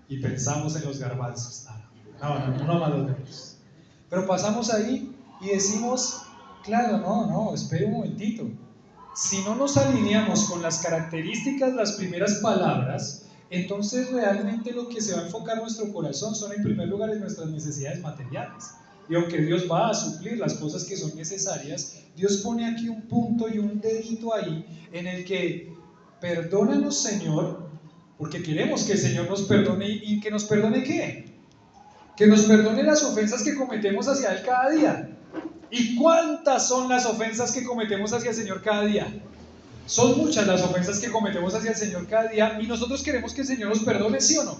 y pensamos en los garbanzos. No más los vemos. Pero pasamos ahí y decimos, claro, no, espere un momentito. Si no nos alineamos con las características, las primeras palabras, entonces realmente lo que se va a enfocar nuestro corazón son en primer lugar en nuestras necesidades materiales. Y aunque Dios va a suplir las cosas que son necesarias, Dios pone aquí un punto y un dedito ahí en el que perdónanos, Señor, porque queremos que el Señor nos perdone. ¿Y que nos perdone qué? Que nos perdone las ofensas que cometemos hacia Él cada día. ¿Y cuántas son las ofensas que cometemos hacia el Señor cada día? Son muchas las ofensas que cometemos hacia el Señor cada día, y nosotros queremos que el Señor nos perdone, ¿sí o no?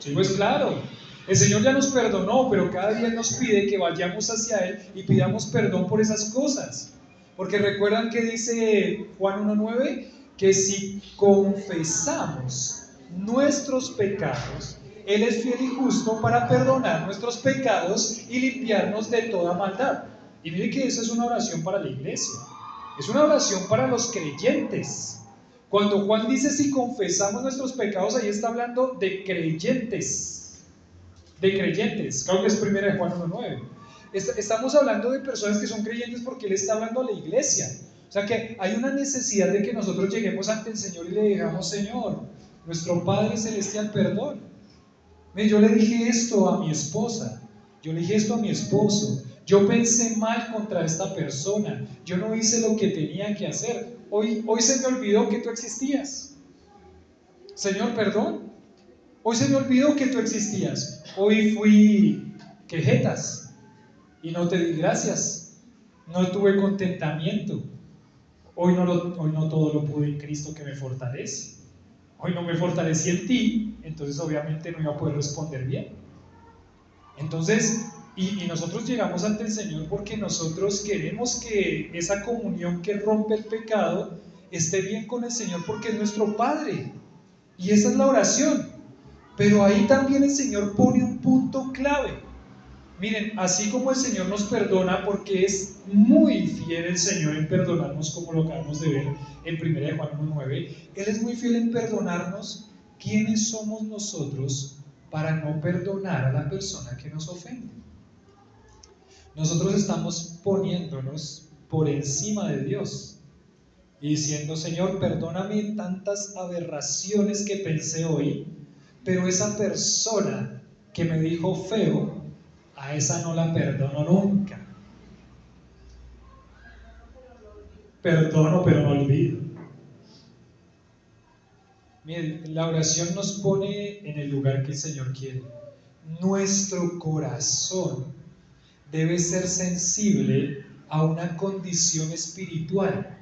Sí, pues claro, el Señor ya nos perdonó, pero cada día nos pide que vayamos hacia Él y pidamos perdón por esas cosas. Porque recuerdan que dice Juan 1:9, que si confesamos nuestros pecados, Él es fiel y justo para perdonar nuestros pecados y limpiarnos de toda maldad. Y mire que esa es una oración para la iglesia, es una oración para los creyentes. Cuando Juan dice si confesamos nuestros pecados, ahí está hablando de creyentes. De creyentes, creo que es 1 Juan 1:9. Estamos hablando de personas que son creyentes porque Él está hablando a la iglesia. O sea que hay una necesidad de que nosotros lleguemos ante el Señor y le digamos, Señor, nuestro Padre Celestial, perdón. Yo le dije esto a mi esposa, yo le dije esto a mi esposo, yo pensé mal contra esta persona, yo no hice lo que tenía que hacer, hoy se me olvidó que tú existías. Señor, perdón, hoy se me olvidó que tú existías, hoy fui quejetas y no te di gracias, no tuve contentamiento, hoy no todo lo pude en Cristo que me fortalece. Hoy no me fortalecí en ti, entonces obviamente no iba a poder responder bien. Entonces, y nosotros llegamos ante el Señor porque nosotros queremos que esa comunión que rompe el pecado esté bien con el Señor porque es nuestro Padre. Y esa es la oración. Pero ahí también el Señor pone un punto clave. Miren, así como el Señor nos perdona, porque es muy fiel el Señor en perdonarnos, como lo acabamos de ver en 1 Juan 1:9, Él es muy fiel en perdonarnos. ¿Quiénes somos nosotros para no perdonar a la persona que nos ofende? Nosotros estamos poniéndonos por encima de Dios y diciendo, Señor, perdóname tantas aberraciones que pensé hoy, pero esa persona que me dijo feo, a esa no la perdono nunca. Perdono, pero no olvido. Miren, la oración nos pone en el lugar que el Señor quiere. Nuestro corazón debe ser sensible a una condición espiritual.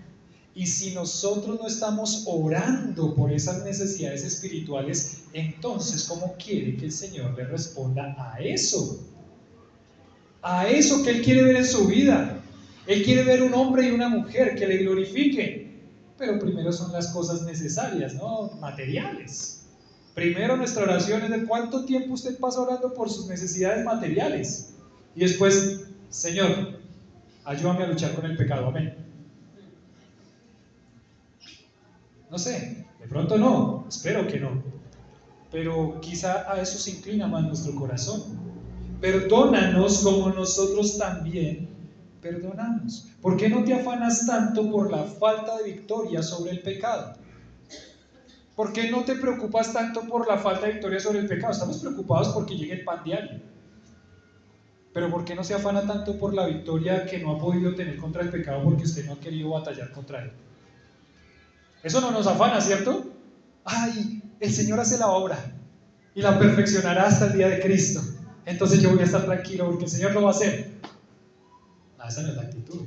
Y si nosotros no estamos orando por esas necesidades espirituales, entonces, ¿cómo quiere que el Señor le responda a eso? A eso que Él quiere ver en su vida. Él quiere ver un hombre y una mujer que le glorifiquen, pero primero son las cosas necesarias, ¿no? Materiales. Primero nuestra oración es de cuánto tiempo usted pasa orando por sus necesidades materiales, y después, Señor, ayúdame a luchar con el pecado, amén. No sé, de pronto no, espero que no, pero quizá a eso se inclina más nuestro corazón. Perdónanos como nosotros también perdonamos. ¿Por qué no te afanas tanto por la falta de victoria sobre el pecado? ¿Por qué no te preocupas tanto por la falta de victoria sobre el pecado? Estamos preocupados porque llegue el pan diario. Pero ¿por qué no se afana tanto por la victoria que no ha podido tener contra el pecado porque usted no ha querido batallar contra él? Eso no nos afana, ¿cierto? Ay, el Señor hace la obra y la perfeccionará hasta el día de Cristo. Entonces yo voy a estar tranquilo porque el Señor lo va a hacer. No, esa no es la actitud.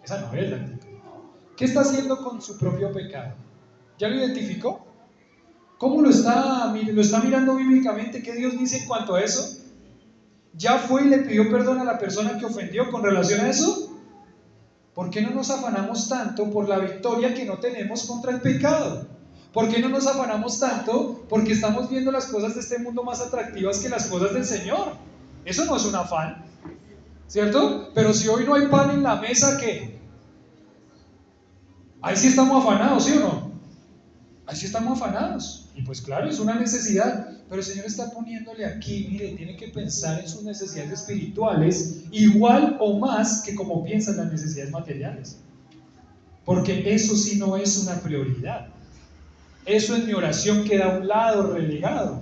Esa no es la actitud. ¿Qué está haciendo con su propio pecado? ¿Ya lo identificó? ¿Cómo lo está mirando bíblicamente? ¿Qué Dios dice en cuanto a eso? ¿Ya fue y le pidió perdón a la persona que ofendió con relación a eso? ¿Por qué no nos afanamos tanto por la victoria que no tenemos contra el pecado? ¿Por qué no nos afanamos tanto porque estamos viendo las cosas de este mundo más atractivas que las cosas del Señor? Eso no es un afán, ¿cierto? Pero si hoy no hay pan en la mesa, ¿qué? Ahí sí estamos afanados, ¿sí o no? Ahí sí estamos afanados. Y pues claro, es una necesidad. Pero el Señor está poniéndole aquí, mire, tiene que pensar en sus necesidades espirituales igual o más que como piensa en las necesidades materiales. Porque eso sí no es una prioridad. Eso en mi oración queda a un lado, relegado.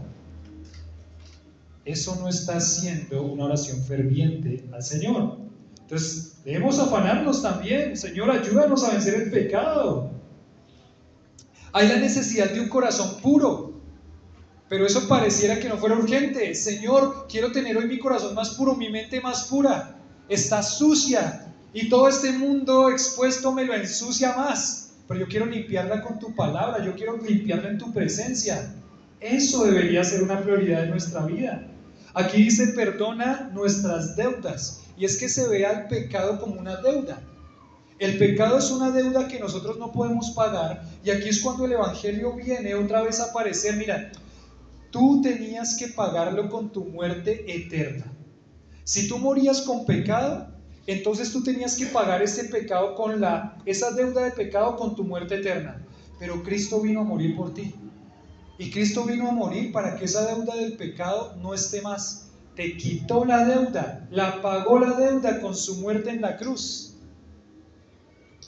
Eso no está siendo una oración ferviente al Señor. Entonces, debemos afanarnos también. Señor, ayúdanos a vencer el pecado. Hay la necesidad de un corazón puro, pero eso pareciera que no fuera urgente. Señor, quiero tener hoy mi corazón más puro, mi mente más pura. Está sucia y todo este mundo expuesto me lo ensucia más. Pero yo quiero limpiarla con tu palabra, yo quiero limpiarla en tu presencia. Eso debería ser una prioridad de nuestra vida. Aquí dice, perdona nuestras deudas. Y es que se ve al pecado como una deuda. El pecado es una deuda que nosotros no podemos pagar. Y aquí es cuando el Evangelio viene otra vez a aparecer. Mira, tú tenías que pagarlo con tu muerte eterna. Si tú morías con pecado, entonces tú tenías que pagar ese pecado con esa deuda de pecado con tu muerte eterna. Pero Cristo vino a morir por ti. Y Cristo vino a morir para que esa deuda del pecado no esté más. Te quitó la deuda, la pagó la deuda con su muerte en la cruz.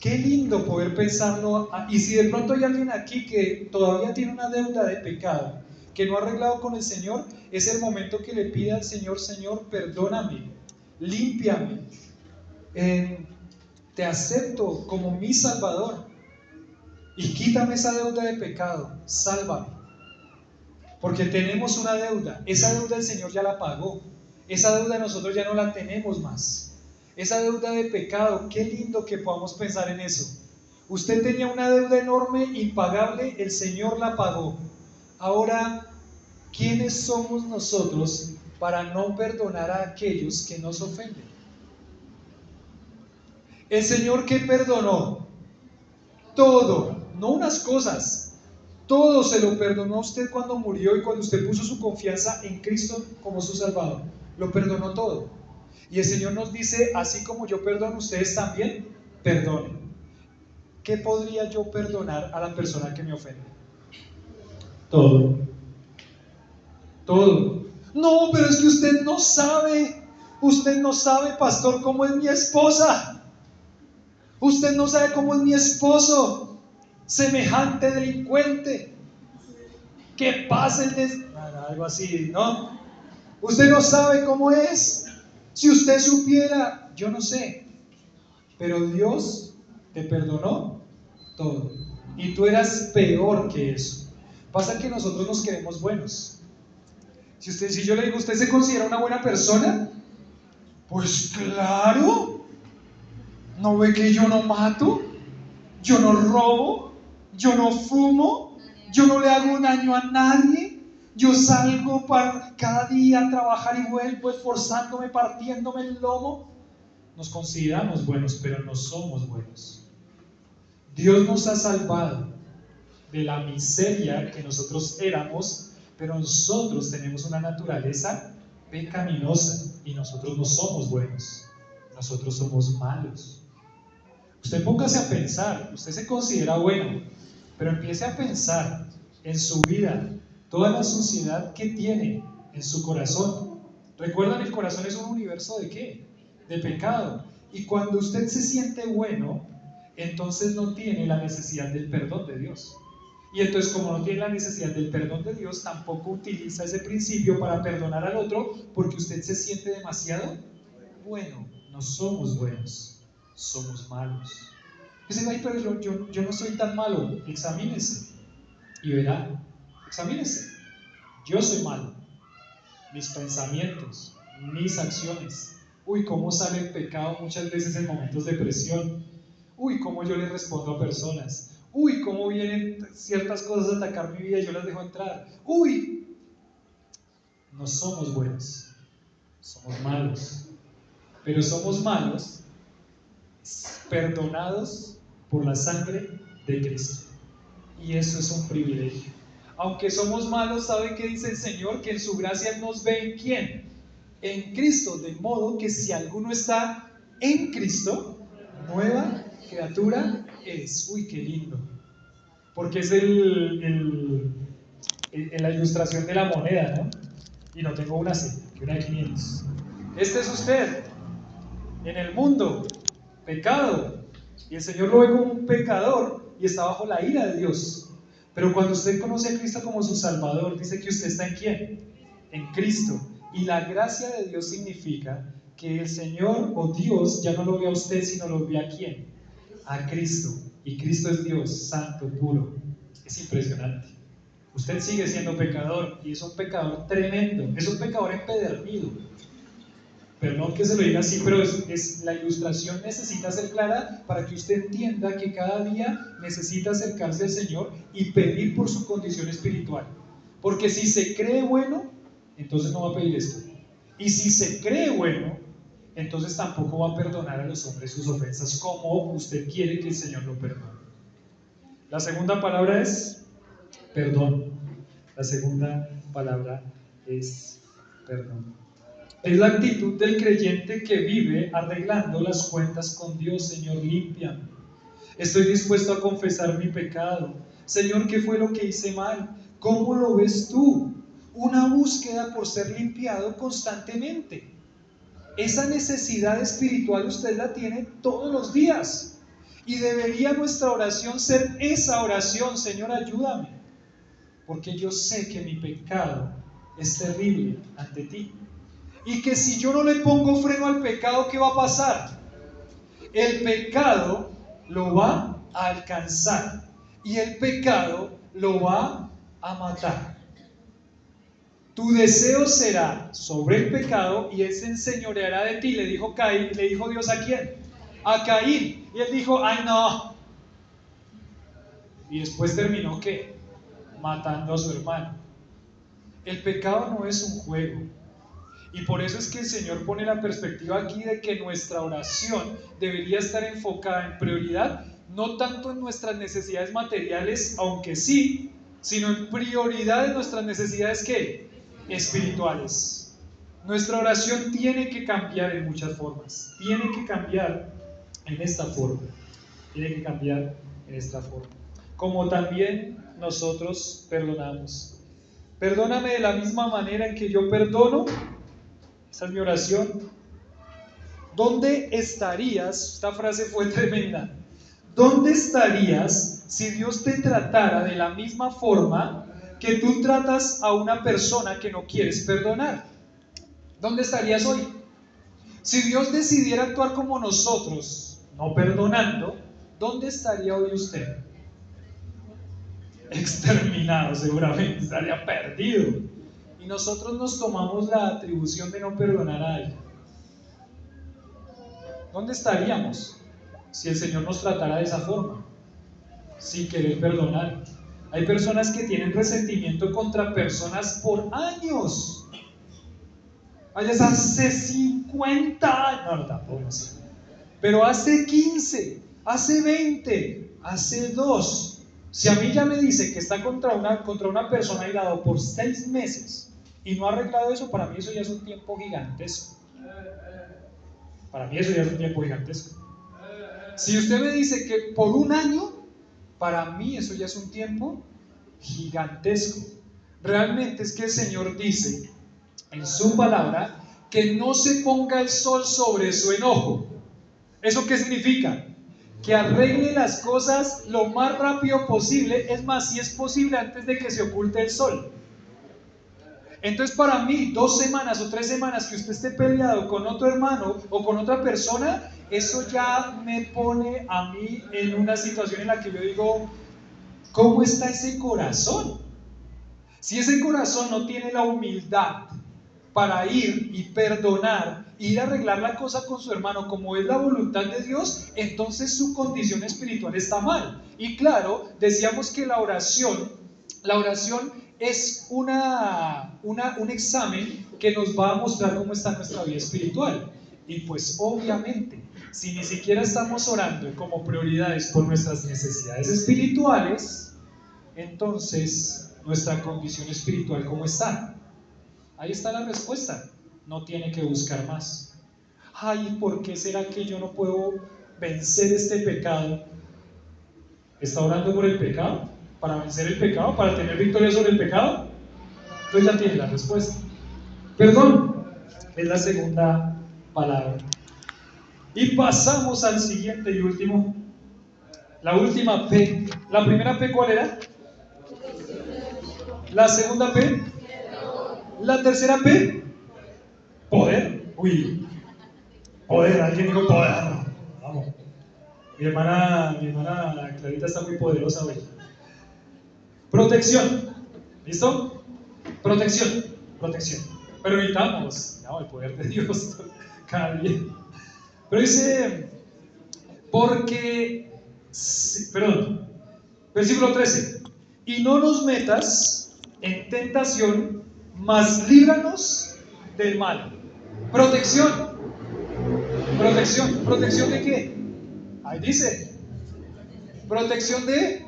Qué lindo poder pensarlo. Y si de pronto hay alguien aquí que todavía tiene una deuda de pecado, que no ha arreglado con el Señor, es el momento que le pida al Señor, Señor, perdóname, límpiame, te acepto como mi Salvador y quítame esa deuda de pecado, sálvame. Porque tenemos una deuda, esa deuda el Señor ya la pagó, esa deuda nosotros ya no la tenemos más. Esa deuda de pecado, qué lindo que podamos pensar en eso. Usted tenía una deuda enorme, impagable, el Señor la pagó. Ahora, ¿quiénes somos nosotros para no perdonar a aquellos que nos ofenden? El Señor que perdonó todo, no unas cosas, todo se lo perdonó a usted cuando murió y cuando usted puso su confianza en Cristo como su Salvador. Lo perdonó todo. Y el Señor nos dice, así como yo perdono, ustedes también perdonen. ¿Qué podría yo perdonar a la persona que me ofende? Todo. Todo. No, pero es que usted no sabe. Usted no sabe, pastor, cómo es mi esposa. Usted no sabe cómo es mi esposo. Semejante delincuente. Que pase algo así, ¿no? Usted no sabe cómo es. Si usted supiera, yo no sé. Pero Dios te perdonó todo. Y tú eras peor que eso. Pasa que nosotros nos creemos buenos. Si yo le digo, ¿usted se considera una buena persona? Pues claro. ¿No ve que yo no mato? Yo no robo. Yo no fumo. Yo no le hago daño a nadie. Yo salgo cada día a trabajar y vuelvo esforzándome, partiéndome el lomo. Nos consideramos buenos, pero no somos buenos. Dios nos ha salvado de la miseria que nosotros éramos, pero nosotros tenemos una naturaleza pecaminosa y nosotros no somos buenos, nosotros somos malos. Usted póngase a pensar, usted se considera bueno, pero empiece a pensar en su vida, toda la suciedad que tiene en su corazón. ¿Recuerdan? El corazón es un universo ¿de qué? De pecado. Y cuando usted se siente bueno, entonces no tiene la necesidad del perdón de Dios. Y entonces, como no tiene la necesidad del perdón de Dios, tampoco utiliza ese principio para perdonar al otro, porque usted se siente demasiado bueno. No somos buenos, somos malos. Dice, ay, pero yo no soy tan malo. Examínese y verá. Examínese. Yo soy malo. Mis pensamientos, mis acciones. Uy, cómo sale el pecado muchas veces en momentos de presión. Uy, cómo yo le respondo a personas. Uy, cómo vienen ciertas cosas a atacar mi vida y yo las dejo entrar. Uy, no somos buenos, somos malos. Pero somos malos perdonados por la sangre de Cristo. Y eso es un privilegio. Aunque somos malos, ¿sabe qué dice el Señor? Que en su gracia nos ve en ¿quién? En Cristo, de modo que si alguno está en Cristo, nueva criatura es. Uy, qué lindo. Porque es la ilustración de la moneda, ¿no? Y no tengo una así, que una de 500. Este es usted, en el mundo, pecado. Y el Señor lo ve como un pecador y está bajo la ira de Dios. Pero cuando usted conoce a Cristo como su Salvador, dice que usted está ¿en quién? En Cristo. Y la gracia de Dios significa que el Señor o Dios ya no lo ve a usted, sino lo ve a ¿quién? A Cristo. Y Cristo es Dios, santo, puro. Es impresionante. Usted sigue siendo pecador y es un pecador tremendo, es un pecador empedernido. Perdón que se lo diga así, pero la ilustración necesita ser clara para que usted entienda que cada día necesita acercarse al Señor y pedir por su condición espiritual. Porque si se cree bueno, entonces no va a pedir esto. Y si se cree bueno, entonces tampoco va a perdonar a los hombres sus ofensas como usted quiere que el Señor lo perdone. La segunda palabra es perdón. La segunda palabra es perdón. Es la actitud del creyente que vive arreglando las cuentas con Dios. Señor, límpiame. Estoy dispuesto a confesar mi pecado. Señor, ¿qué fue lo que hice mal? ¿Cómo lo ves tú? Una búsqueda por ser limpiado constantemente. Esa necesidad espiritual usted la tiene todos los días. Y debería nuestra oración ser esa oración: Señor, ayúdame, porque yo sé que mi pecado es terrible ante ti. Y que si yo no le pongo freno al pecado, ¿qué va a pasar? El pecado lo va a alcanzar y el pecado lo va a matar. Tu deseo será sobre el pecado y él se enseñoreará de ti. Le dijo Dios ¿a quién? A Caín. Y él dijo: ay no. Y después terminó ¿qué? Matando a su hermano. El pecado no es un juego. Y por eso es que el Señor pone la perspectiva aquí de que nuestra oración debería estar enfocada en prioridad, no tanto en nuestras necesidades materiales, aunque sí, sino en prioridad de nuestras necesidades ¿qué? Espirituales. Nuestra oración tiene que cambiar en muchas formas, tiene que cambiar en esta forma, tiene que cambiar en esta forma. Como también nosotros perdonamos. Perdóname de la misma manera en que yo perdono. Esa es mi oración. ¿Dónde estarías? Esta frase fue tremenda. ¿Dónde estarías si Dios te tratara de la misma forma que tú tratas a una persona que no quieres perdonar? ¿Dónde estarías hoy? Si Dios decidiera actuar como nosotros, no perdonando, ¿dónde estaría hoy usted? Exterminado, seguramente, estaría perdido. Y nosotros nos tomamos la atribución de no perdonar a alguien. ¿Dónde estaríamos si el Señor nos tratara de esa forma? Sin querer perdonar. Hay personas que tienen resentimiento contra personas por años. Hace 50 años, no, tampoco así. Pero hace 15, hace 20, hace 2. Si a mí ya me dice que está contra una persona aislado por 6 meses y no ha arreglado eso, para mí eso ya es un tiempo gigantesco. Para mí eso ya es un tiempo gigantesco. Si usted me dice que por 1 año, para mí eso ya es un tiempo gigantesco. Realmente es que el Señor dice en su palabra que no se ponga el sol sobre su enojo. ¿Eso qué significa? Que arregle las cosas lo más rápido posible, es más, si es posible, antes de que se oculte el sol. Entonces, para mí, 2 semanas o 3 semanas que usted esté peleado con otro hermano o con otra persona, eso ya me pone a mí en una situación en la que yo digo: ¿cómo está ese corazón? Si ese corazón no tiene la humildad para ir y perdonar, ir a arreglar la cosa con su hermano como es la voluntad de Dios, entonces su condición espiritual está mal. Y claro, decíamos que la oración es un examen que nos va a mostrar cómo está nuestra vida espiritual. Y pues obviamente si ni siquiera estamos orando como prioridades por nuestras necesidades espirituales, entonces nuestra condición espiritual, ¿cómo está? Ahí está la respuesta. No tiene que buscar más. Ay, ¿por qué será que yo no puedo vencer este pecado? ¿Está orando por el pecado? ¿Para vencer el pecado? ¿Para tener victoria sobre el pecado? Entonces ya tiene la respuesta. Perdón es la segunda palabra. Y pasamos al siguiente y último. La última P. ¿La primera P cuál era? La segunda P. La tercera P. Poder. Uy. Poder. ¿Alguien dijo poder? Vamos. Mi hermana Clarita está muy poderosa hoy. Protección. ¿Listo? Protección. Protección. Pero necesitamos el poder de Dios cada día. Pero dice, porque, perdón, versículo 13, y no nos metas en tentación, mas líbranos del mal. Protección. Protección. ¿Protección de qué? Ahí dice, protección de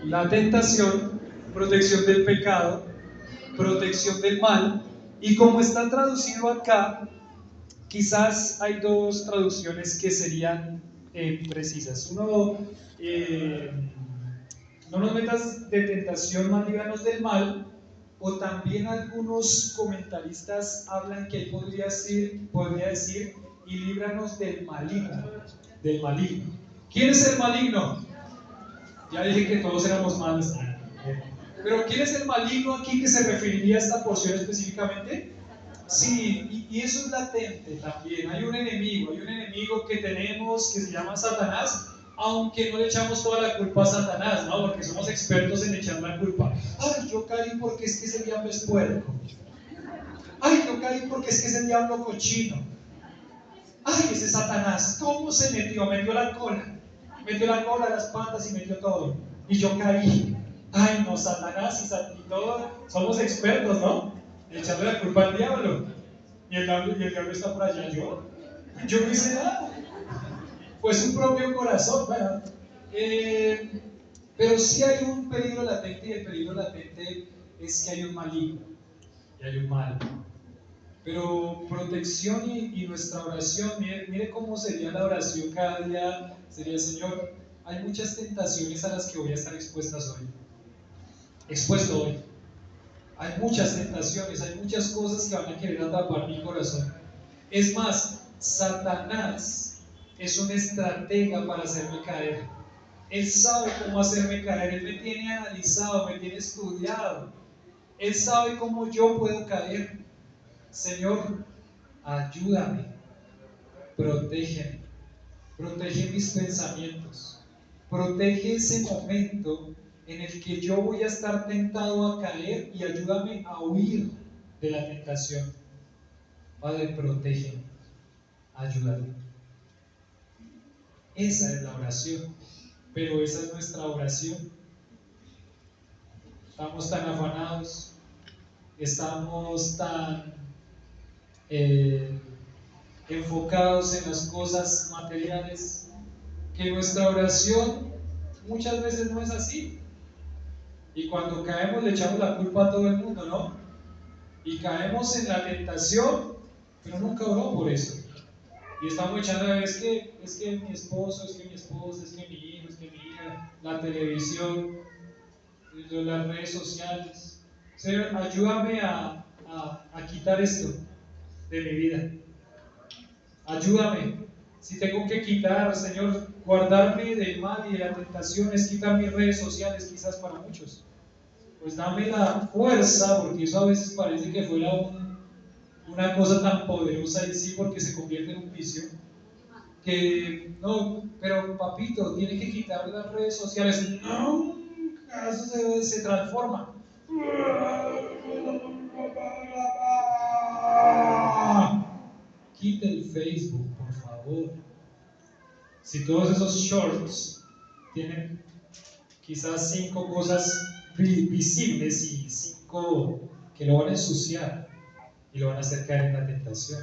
la tentación, protección del pecado, protección del mal. Y como está traducido acá, quizás hay dos traducciones que serían precisas. Uno, no nos metas de tentación, mas líbranos del mal. O también algunos comentaristas hablan que él podría decir, y líbranos del maligno. Del maligno. ¿Quién es el maligno? Ya dije que todos éramos malos. Pero ¿quién es el maligno aquí que se referiría a esta porción específicamente? Sí, y eso es latente también. Hay un enemigo que tenemos que se llama Satanás, aunque no le echamos toda la culpa a Satanás, ¿no? Porque somos expertos en echar la culpa. Ay, yo caí porque es que ese diablo es puerco. Ay, yo caí porque es que ese diablo cochino. Ay, ese Satanás, ¿cómo se metió? Metió la cola, las patas y metió todo. Y yo caí. Ay, no, Satanás y todo, somos expertos, ¿no? Echarle la culpa al diablo. Y el diablo está por allá. Yo no hice nada. Pues su propio corazón, bueno. Pero sí hay un peligro latente, y el peligro latente es que hay un maligno y hay un mal. Pero protección y nuestra oración, mire cómo sería la oración cada día. Sería, Señor, hay muchas tentaciones a las que voy a estar expuesto hoy. Hay muchas tentaciones, hay muchas cosas que van a querer atrapar mi corazón. Es más, Satanás es un estratega para hacerme caer. Él sabe cómo hacerme caer, él me tiene analizado, me tiene estudiado. Él sabe cómo yo puedo caer. Señor, ayúdame, protégeme, protege mis pensamientos, protege ese momento en el que yo voy a estar tentado a caer y ayúdame a huir de la tentación. Padre, protégeme, ayúdame. Esa es la oración, pero esa es nuestra oración. Estamos tan afanados, estamos tan enfocados en las cosas materiales, que nuestra oración muchas veces no es así. Y cuando caemos le echamos la culpa a todo el mundo, ¿no? Y caemos en la tentación, pero nunca oró por eso. Y estamos echando, es que mi esposo, es que mi esposa, es que mi hijo, es que mi hija, la televisión, las redes sociales. Señor, ayúdame a quitar esto de mi vida. Ayúdame. Si tengo que quitar, Señor, guardarme del mal y de la tentación es quitar mis redes sociales, quizás para muchos. Pues dame la fuerza, porque eso a veces parece que fuera una cosa tan poderosa en sí, porque se convierte en un vicio. Que no, pero papito, tiene que quitar las redes sociales. No, eso se transforma. Quita el Facebook, por favor. Si todos esos shorts tienen quizás 5 cosas visibles y 5 que lo van a ensuciar y lo van a hacer caer en la tentación.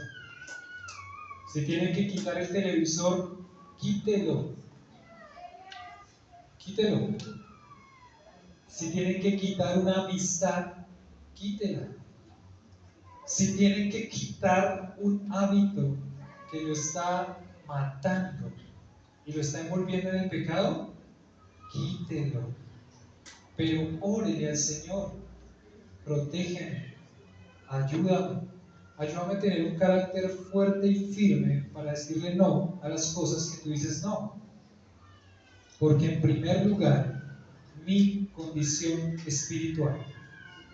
Si tienen que quitar el televisor, quítelo, quítelo. Si tienen que quitar una amistad, quítela. Si tienen que quitar un hábito que lo está matando y lo está envolviendo en el pecado, quítelo. Pero órele al Señor, protégeme, ayúdame, ayúdame a tener un carácter fuerte y firme para decirle no a las cosas que tú dices no. Porque en primer lugar, mi condición espiritual.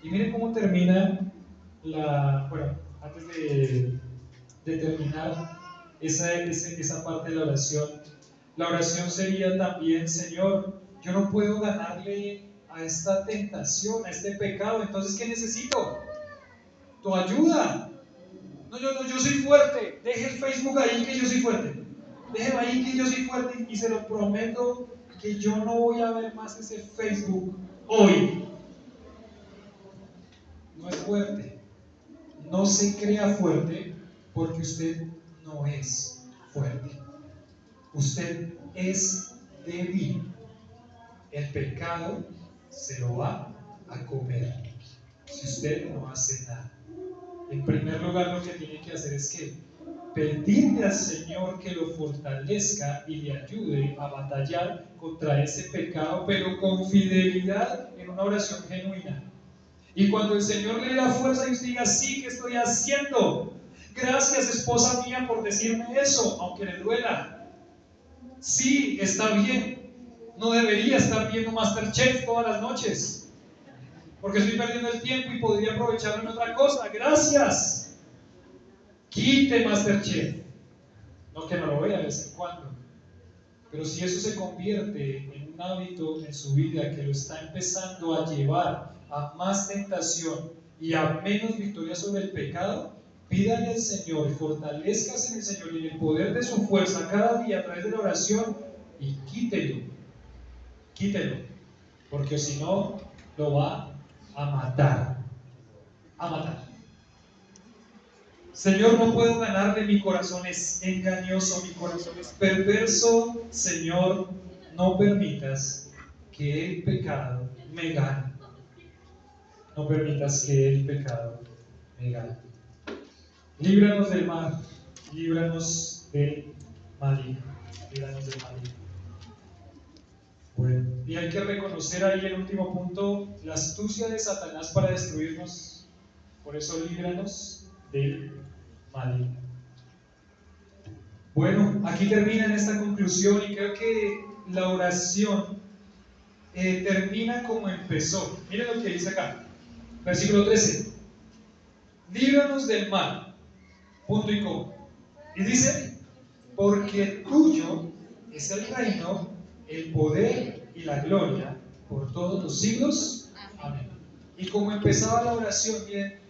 Y miren cómo termina bueno, antes de terminar esa parte de la oración sería también: Señor, yo no puedo ganarle a esta tentación, a este pecado, entonces ¿qué necesito? Tu ayuda. No, yo soy fuerte, deje el Facebook ahí que yo soy fuerte, déjeme ahí que yo soy fuerte, y se lo prometo que yo no voy a ver más ese Facebook hoy. No es fuerte. No se crea fuerte porque usted no es fuerte. Usted es débil. El pecado se lo va a comer si usted no hace nada. En primer lugar, lo que tiene que hacer es que pedirle al Señor que lo fortalezca y le ayude a batallar contra ese pecado, pero con fidelidad, en una oración genuina. Y cuando el Señor le dé la fuerza y usted diga: sí, ¿qué estoy haciendo? Gracias, esposa mía, por decirme eso, aunque le duela. Sí, está bien. No debería estar viendo MasterChef todas las noches, porque estoy perdiendo el tiempo y podría aprovecharlo en otra cosa. Gracias. Quite MasterChef. No que no lo vea de vez en cuando. Pero si eso se convierte en un hábito en su vida que lo está empezando a llevar a más tentación y a menos victoria sobre el pecado, pídale al Señor, fortalezcase en el Señor y en el poder de su fuerza cada día a través de la oración, y quítelo, quítelo, porque si no, lo va a matar, a matar. Señor, no puedo ganarle, mi corazón es engañoso, mi corazón es perverso. Señor, no permitas que el pecado me gane. No permitas que el pecado me gane. Líbranos del mal, líbranos del maligno, líbranos del maligno. Bueno, y hay que reconocer ahí el último punto, la astucia de Satanás para destruirnos. Por eso líbranos del maligno. Bueno, aquí termina en esta conclusión, y creo que la oración termina como empezó. Miren lo que dice acá, versículo 13: líbranos del mal, punto y coma. Y dice: porque tuyo es el reino, el poder y la gloria por todos los siglos. Amén. Y como empezaba la oración, miren,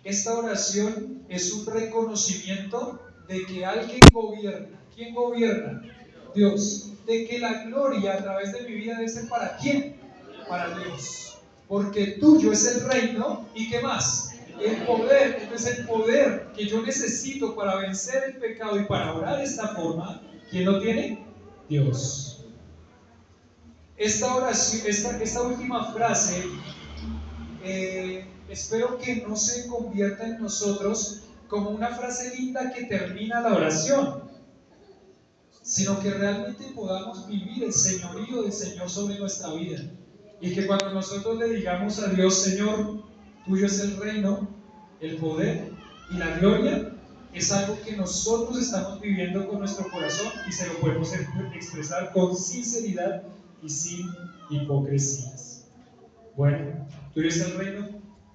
esta oración es un reconocimiento de que alguien gobierna. ¿Quién gobierna? Dios. De que la gloria a través de mi vida debe ser ¿para quién? Para Dios. Porque tuyo es el reino, ¿y qué más? El poder. Entonces el poder que yo necesito para vencer el pecado y para orar de esta forma, ¿quién lo tiene? Dios. Esta oración, esta última frase, espero que no se convierta en nosotros como una frase linda que termina la oración, sino que realmente podamos vivir el señorío del Señor sobre nuestra vida. Y que cuando nosotros le digamos a Dios: Señor, tuyo es el reino, el poder y la gloria, es algo que nosotros estamos viviendo con nuestro corazón y se lo podemos expresar con sinceridad y sin hipocresías. Bueno, tuyo es el reino,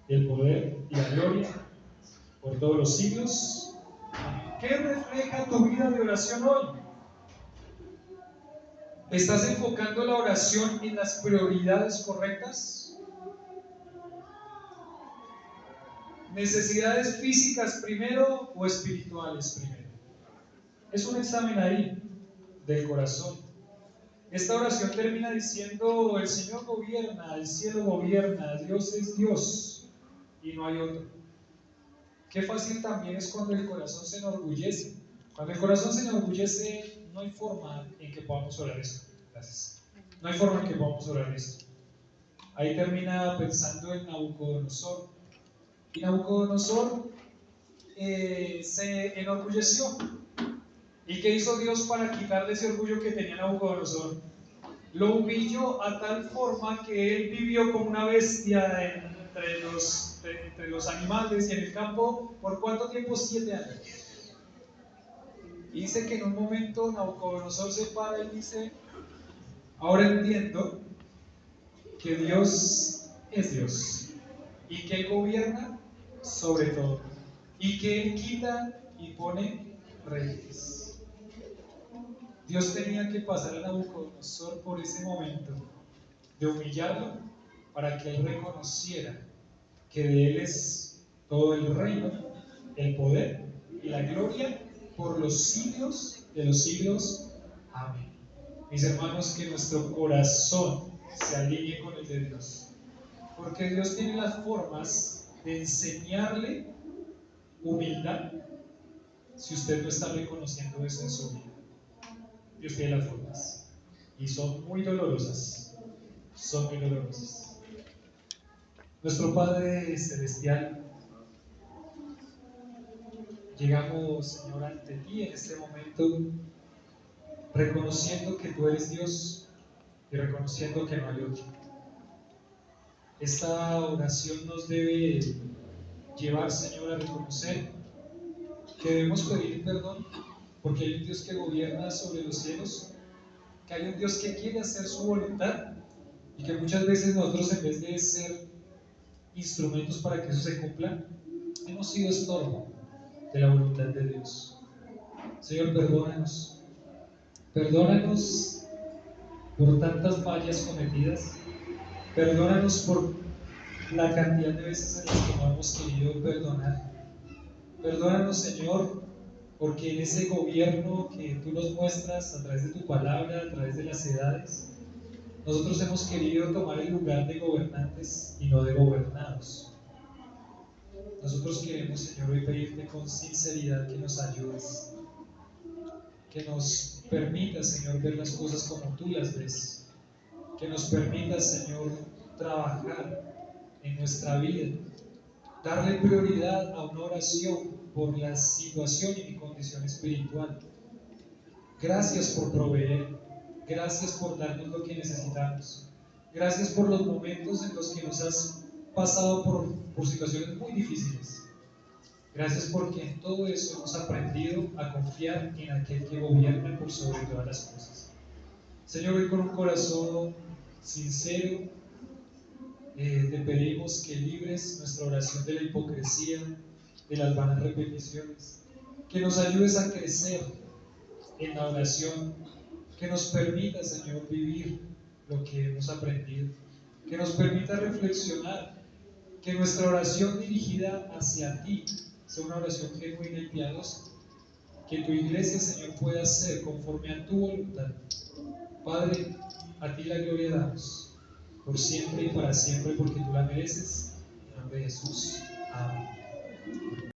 el poder y la gloria por todos los siglos. ¿Qué refleja tu vida de oración hoy? ¿Estás enfocando la oración en las prioridades correctas? ¿Necesidades físicas primero o espirituales primero? Es un examen ahí del corazón. Esta oración termina diciendo: el Señor gobierna, el cielo gobierna, Dios es Dios y no hay otro. Qué fácil también es cuando el corazón se enorgullece. Cuando el corazón se enorgullece, no hay forma en que podamos orar esto. Gracias. No hay forma en que podamos orar esto. Ahí termina pensando en Nabucodonosor. Y Nabucodonosor se enorgulleció. ¿Y qué hizo Dios para quitarle ese orgullo que tenía Nabucodonosor? Lo humilló a tal forma que él vivió como una bestia entre los animales y en el campo. ¿Por cuánto tiempo? 7 años. Y dice que en un momento Nabucodonosor se para y dice: ahora entiendo que Dios es Dios y que Él gobierna sobre todo y que Él quita y pone reyes. Dios tenía que pasar a Nabucodonosor por ese momento de humillarlo para que él reconociera que de él es todo el reino, el poder y la gloria por los siglos de los siglos. Amén. Mis hermanos, que nuestro corazón se alinee con el de Dios, porque Dios tiene las formas de enseñarle humildad si usted no está reconociendo eso en su vida. Dios tiene las formas y son muy dolorosas, son muy dolorosas. Nuestro Padre Celestial, llegamos, Señor, ante ti en este momento, reconociendo que tú eres Dios y reconociendo que no hay otro. Esta oración nos debe llevar, Señor, a reconocer que debemos pedir perdón, porque hay un Dios que gobierna sobre los cielos, que hay un Dios que quiere hacer su voluntad y que muchas veces nosotros, en vez de ser instrumentos para que eso se cumpla, hemos sido estorbo de la voluntad de Dios. Señor, perdónanos. Perdónanos por tantas fallas cometidas. Perdónanos por la cantidad de veces en las que no hemos querido perdonar. Perdónanos, Señor, porque en ese gobierno que tú nos muestras a través de tu palabra, a través de las edades, nosotros hemos querido tomar el lugar de gobernantes y no de gobernados. Nosotros queremos, Señor, hoy pedirte con sinceridad que nos ayudes, que nos permitas, Señor, ver las cosas como tú las ves, que nos permitas, Señor, trabajar en nuestra vida, darle prioridad a una oración por la situación y mi condición espiritual. Gracias por proveer, gracias por darnos lo que necesitamos, gracias por los momentos en los que nos has pasado por situaciones muy difíciles. Gracias porque en todo eso hemos aprendido a confiar en aquel que gobierna por sobre todas las cosas. Señor, hoy con un corazón sincero, te pedimos que libres nuestra oración de la hipocresía, de las vanas repeticiones, que nos ayudes a crecer en la oración, que nos permita, Señor, vivir lo que hemos aprendido, que nos permita reflexionar, que nuestra oración dirigida hacia ti sea una oración genuina y piadosa, que tu iglesia, Señor, pueda ser conforme a tu voluntad. Padre, a ti la gloria damos, por siempre y para siempre, porque tú la mereces. En nombre de Jesús. Amén.